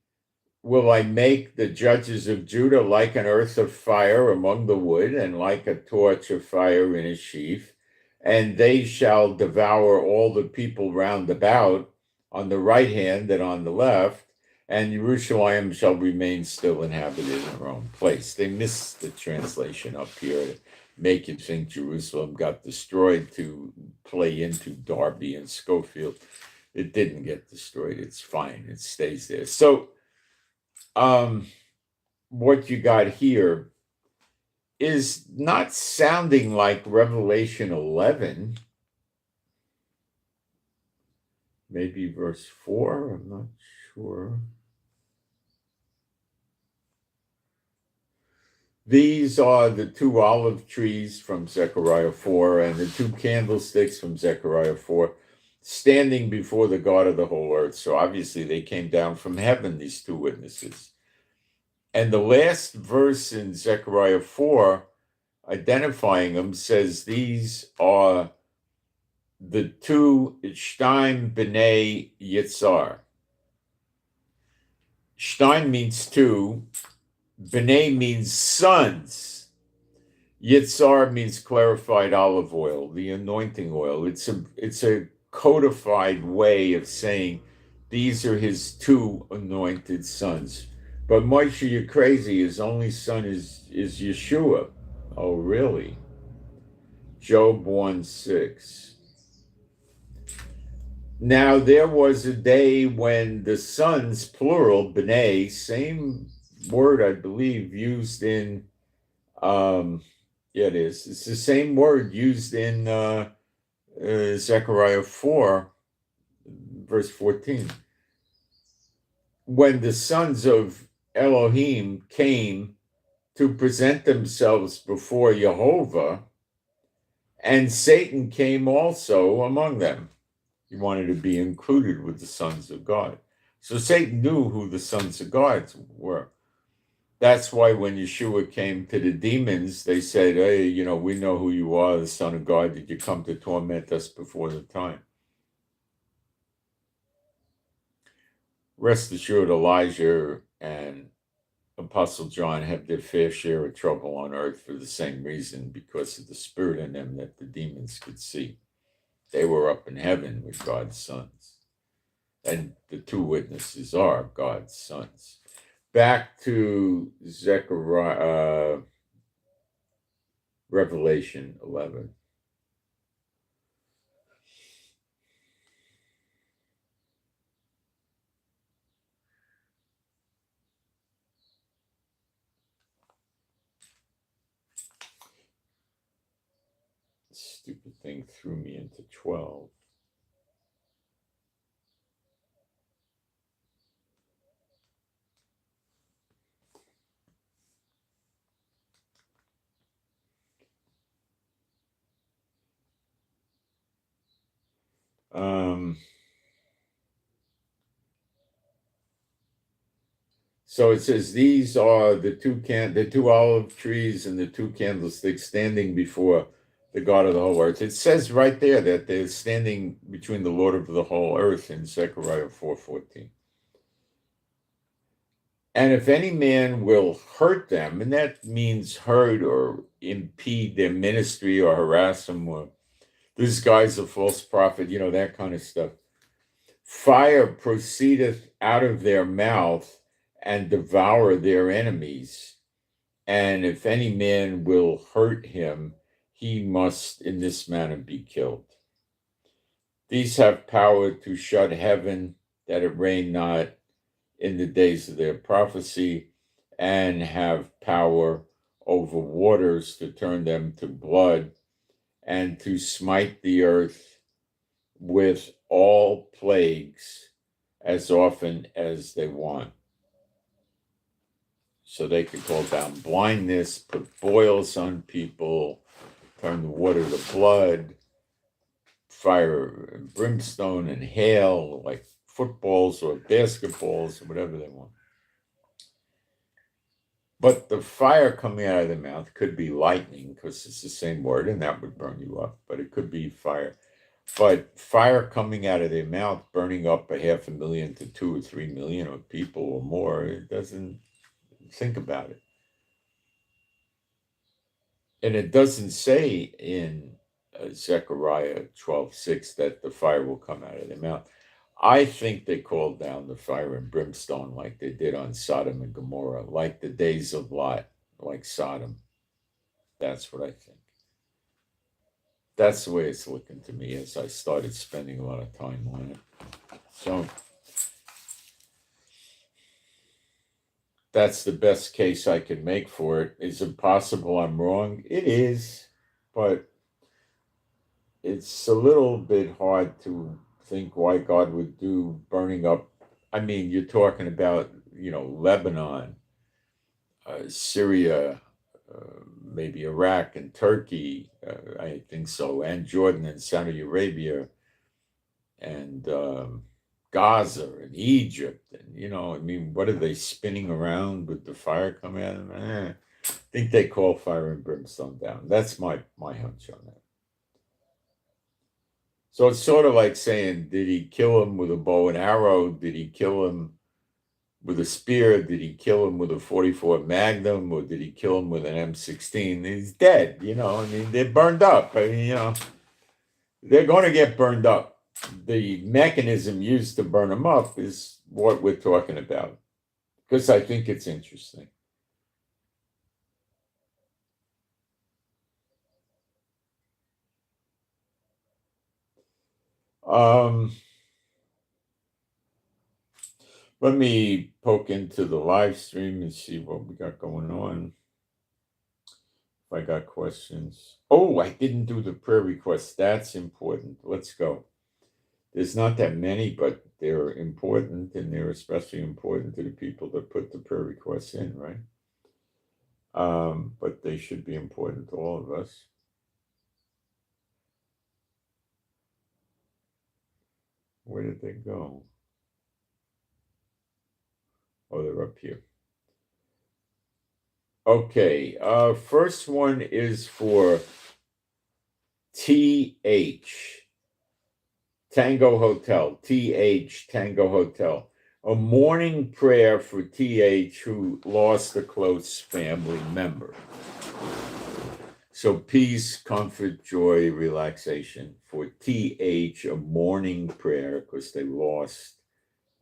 will I make the judges of Judah like an earth of fire among the wood, and like a torch of fire in a sheaf, and they shall devour all the people round about, on the right hand and on the left, and Jerusalem shall remain still inhabited in her own place. They missed the translation up here to make you think Jerusalem got destroyed to play into Darby and Schofield. It didn't get destroyed. It's fine. It stays there. So what you got here is not sounding like Revelation 11. Maybe verse 4, I'm not sure. These are the two olive trees from Zechariah 4 and the two candlesticks from Zechariah 4 standing before the God of the whole earth. So obviously they came down from heaven, these two witnesses. And the last verse in Zechariah 4, identifying them, says these are the two Shtaim B'nai Yitzhar. Shtaim means two. B'nai means sons. Yitzhar means clarified olive oil, the anointing oil. It's a codified way of saying these are his two anointed sons. But Moshe, you're crazy. His only son is Yeshua. Oh, really? Job 1:6. Now there was a day when the sons, plural, B'nai, same word I believe used in, yeah, it is. It's the same word used in Zechariah 4, verse 14. When the sons of Elohim came to present themselves before Jehovah, and Satan came also among them. He wanted to be included with the sons of God. So Satan knew who the sons of God were. That's why when Yeshua came to the demons, they said, hey, we know who you are, the Son of God. Did you come to torment us before the time? Rest assured, Elijah and Apostle John have their fair share of trouble on earth for the same reason, because of the spirit in them that the demons could see. They were up in heaven with God's sons. And the two witnesses are God's sons. Back to Revelation 11. Stupid thing threw me into 12. So it says, these are the two olive trees and the two candlesticks standing before the God of the whole earth. It says right there that they're standing between the Lord of the whole earth in Zechariah 4:14. And if any man will hurt them, and that means hurt or impede their ministry or harass them, or this guy's a false prophet, that kind of stuff. Fire proceedeth out of their mouth and devour their enemies. And if any man will hurt him, he must in this manner be killed. These have power to shut heaven, that it rain not in the days of their prophecy, and have power over waters to turn them to blood, and to smite the earth with all plagues as often as they want. So they could call down blindness, put boils on people, turn the water to blood, fire and brimstone and hail, like footballs or basketballs or whatever they want. But the fire coming out of their mouth could be lightning, because it's the same word, and that would burn you up. But it could be fire. But fire coming out of their mouth, burning up 500,000 to 2 or 3 million of people or more, it doesn't think about it. And it doesn't say in Zechariah 12:6 that the fire will come out of their mouth. I think they called down the fire and brimstone like they did on Sodom and Gomorrah, like the days of Lot, like Sodom. That's what I think. That's the way it's looking to me as I started spending a lot of time on it. So that's the best case I can make for it. Is it possible I'm wrong? It is, but it's a little bit hard to think why God would do burning up. I mean, you're talking about, Lebanon, Syria, maybe Iraq and Turkey, I think so, and Jordan and Saudi Arabia, and Gaza and Egypt. And, what are they spinning around with the fire coming at them? I think they call fire and brimstone down. That's my hunch on that. So it's sort of like saying, did he kill him with a bow and arrow? Did he kill him with a spear? Did he kill him with a 44 Magnum? Or did he kill him with an M16? He's dead, they're burned up. They're going to get burned up. The mechanism used to burn them up is what we're talking about, because I think it's interesting. Let me poke into the live stream and see what we got going on. If I got questions. Oh, I didn't do the prayer requests. That's important. Let's go. There's not that many, but they're important, and they're especially important to the people that put the prayer requests in, right? But they should be important to all of us. Where did they go? Oh, they're up here. Okay, first one is for TH, Tango Hotel, TH, Tango Hotel. A morning prayer for TH, who lost a close family member. So peace, comfort, joy, relaxation for TH, a morning prayer, because they lost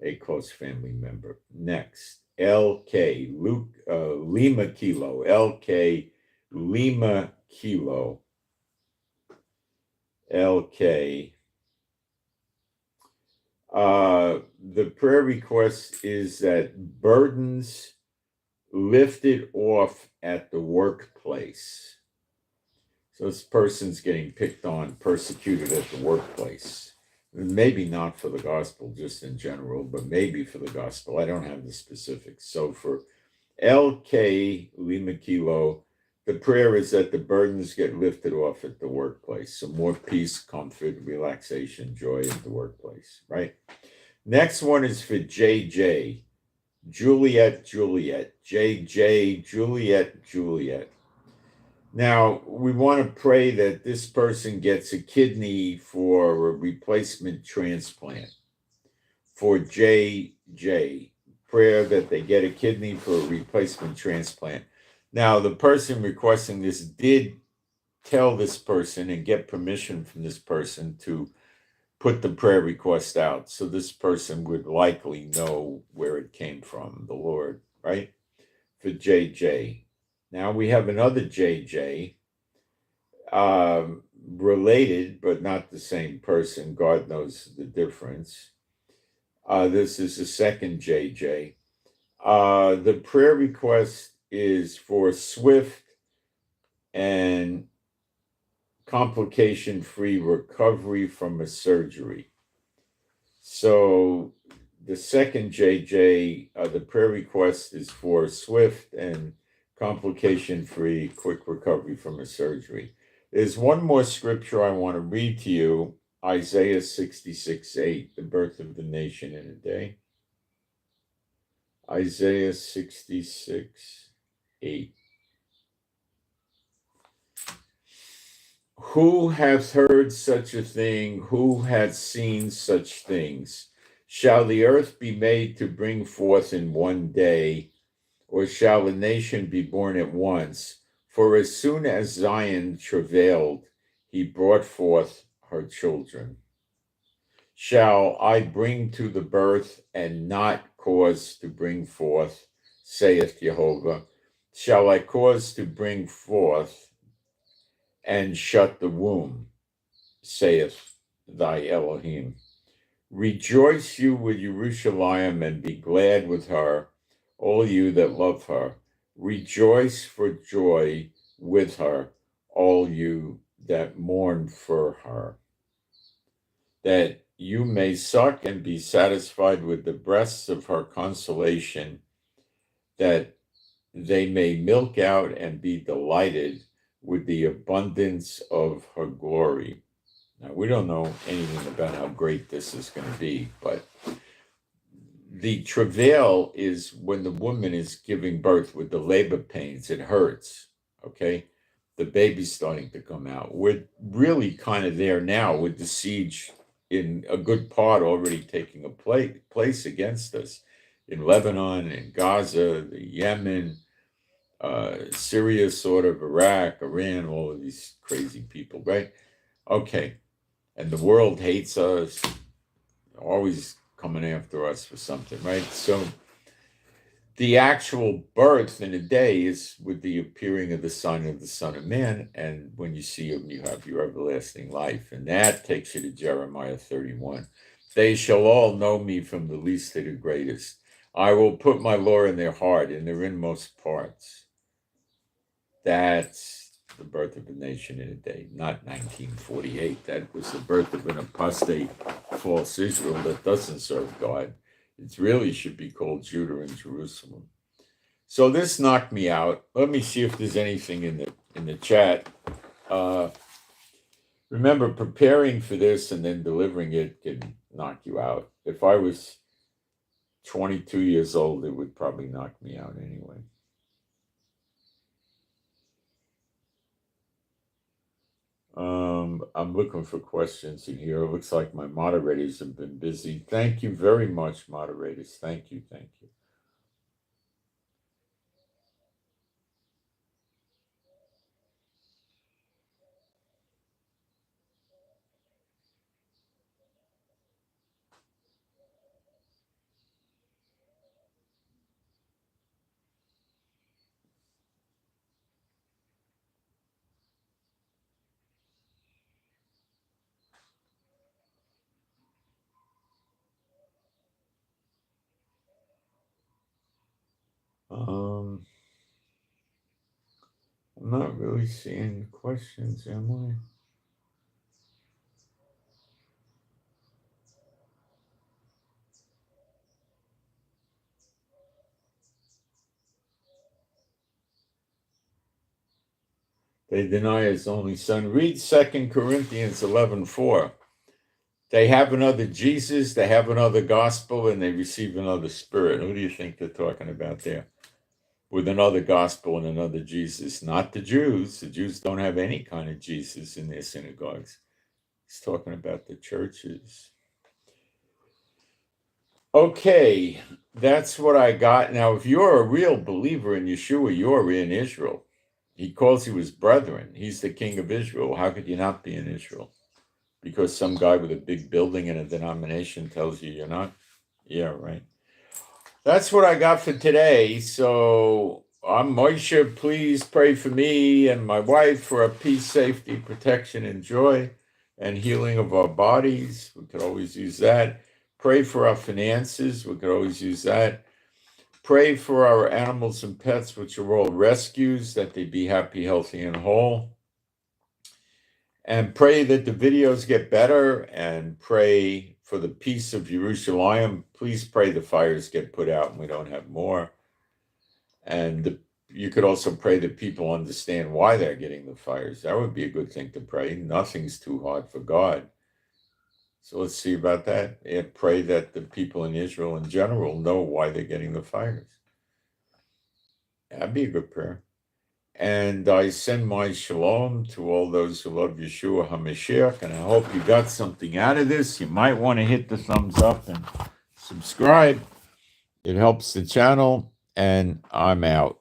a close family member. Next, LK, Lima Kilo, LK, Lima Kilo, LK. The prayer request is that burdens lifted off at the workplace. So this person's getting picked on, persecuted at the workplace. Maybe not for the gospel, just in general, but maybe for the gospel. I don't have the specifics. So for LK Lima Kilo, The prayer is that the burdens get lifted off at the workplace. So more peace, comfort, relaxation, joy at the workplace, right? Next one is for JJ. Juliet, Juliet. JJ, Juliet, Juliet. Now, we want to pray that this person gets a kidney for a replacement transplant. For JJ, prayer that they get a kidney for a replacement transplant. Now, the person requesting this did tell this person and get permission from this person to put the prayer request out. So this person would likely know where it came from, the Lord, right? For JJ. Now we have another JJ, related, but not the same person. God knows the difference. This is the second JJ. The prayer request is for swift and complication-free recovery from a surgery. So the second JJ, the prayer request is for swift and complication-free quick recovery from a surgery. There's one more scripture I want to read to you, Isaiah 66:8, the birth of the nation in a day. Isaiah 66:8. Who hath heard such a thing? Who hath seen such things? Shall the earth be made to bring forth in one day, or shall a nation be born at once? For as soon as Zion travailed, he brought forth her children. Shall I bring to the birth and not cause to bring forth, saith Jehovah? Shall I cause to bring forth and shut the womb, saith thy Elohim? Rejoice you with Jerusalem and be glad with her, all you that love her. Rejoice for joy with her, all you that mourn for her. That you may suck and be satisfied with the breasts of her consolation, that they may milk out and be delighted with the abundance of her glory. Now, we don't know anything about how great this is going to be, but the travail is when the woman is giving birth with the labor pains. It hurts, okay? The baby's starting to come out. We're really kind of there now with the siege in a good part already taking a place against us in Lebanon, in Gaza, the Yemen, Syria, sort of, Iraq, Iran, all of these crazy people, right? Okay. And the world hates us, always coming after us for something, right? So the actual birth in a day is with the appearing of the Son of Man. And when you see him, you have your everlasting life. And that takes you to Jeremiah 31. They shall all know me from the least to the greatest. I will put my law in their heart, in their inmost parts. That's the birth of a nation in a day, not 1948. That was the birth of an apostate false Israel that doesn't serve God. It really should be called Judah and Jerusalem. So this knocked me out. Let me see if there's anything in the chat. Remember, preparing for this and then delivering it can knock you out. If I was 22 years old, it would probably knock me out anyway. I'm looking for questions in here. It looks like my moderators have been busy. Thank you very much, moderators. Thank you. Thank you. I'm not really seeing questions, am I? They deny his only son. Read 2 Corinthians 11:4. They have another Jesus, they have another gospel, and they receive another spirit. Who do you think they're talking about there? With another gospel and another Jesus. Not the Jews. The Jews don't have any kind of Jesus in their synagogues. He's talking about the churches. Okay, that's what I got. Now, if you're a real believer in Yeshua, you're in Israel. He calls you his brethren. He's the king of Israel. How could you not be in Israel? Because some guy with a big building and a denomination tells you you're not? Yeah, right. That's what I got for today. So I'm Moshe. Please pray for me and my wife for our peace, safety, protection, and joy, and healing of our bodies. We could always use that. Pray for our finances. We could always use that. Pray for our animals and pets, which are all rescues, that they be happy, healthy, and whole. And pray that the videos get better, and pray for the peace of Jerusalem. Please pray the fires get put out and we don't have more. And you could also pray that people understand why they're getting the fires. That would be a good thing to pray. Nothing's too hard for God. So let's see about that. And pray that the people in Israel in general know why they're getting the fires. That'd be a good prayer. And I send my shalom to all those who love Yeshua HaMashiach, and I hope you got something out of this. You might want to hit the thumbs up and subscribe. It helps the channel, and I'm out.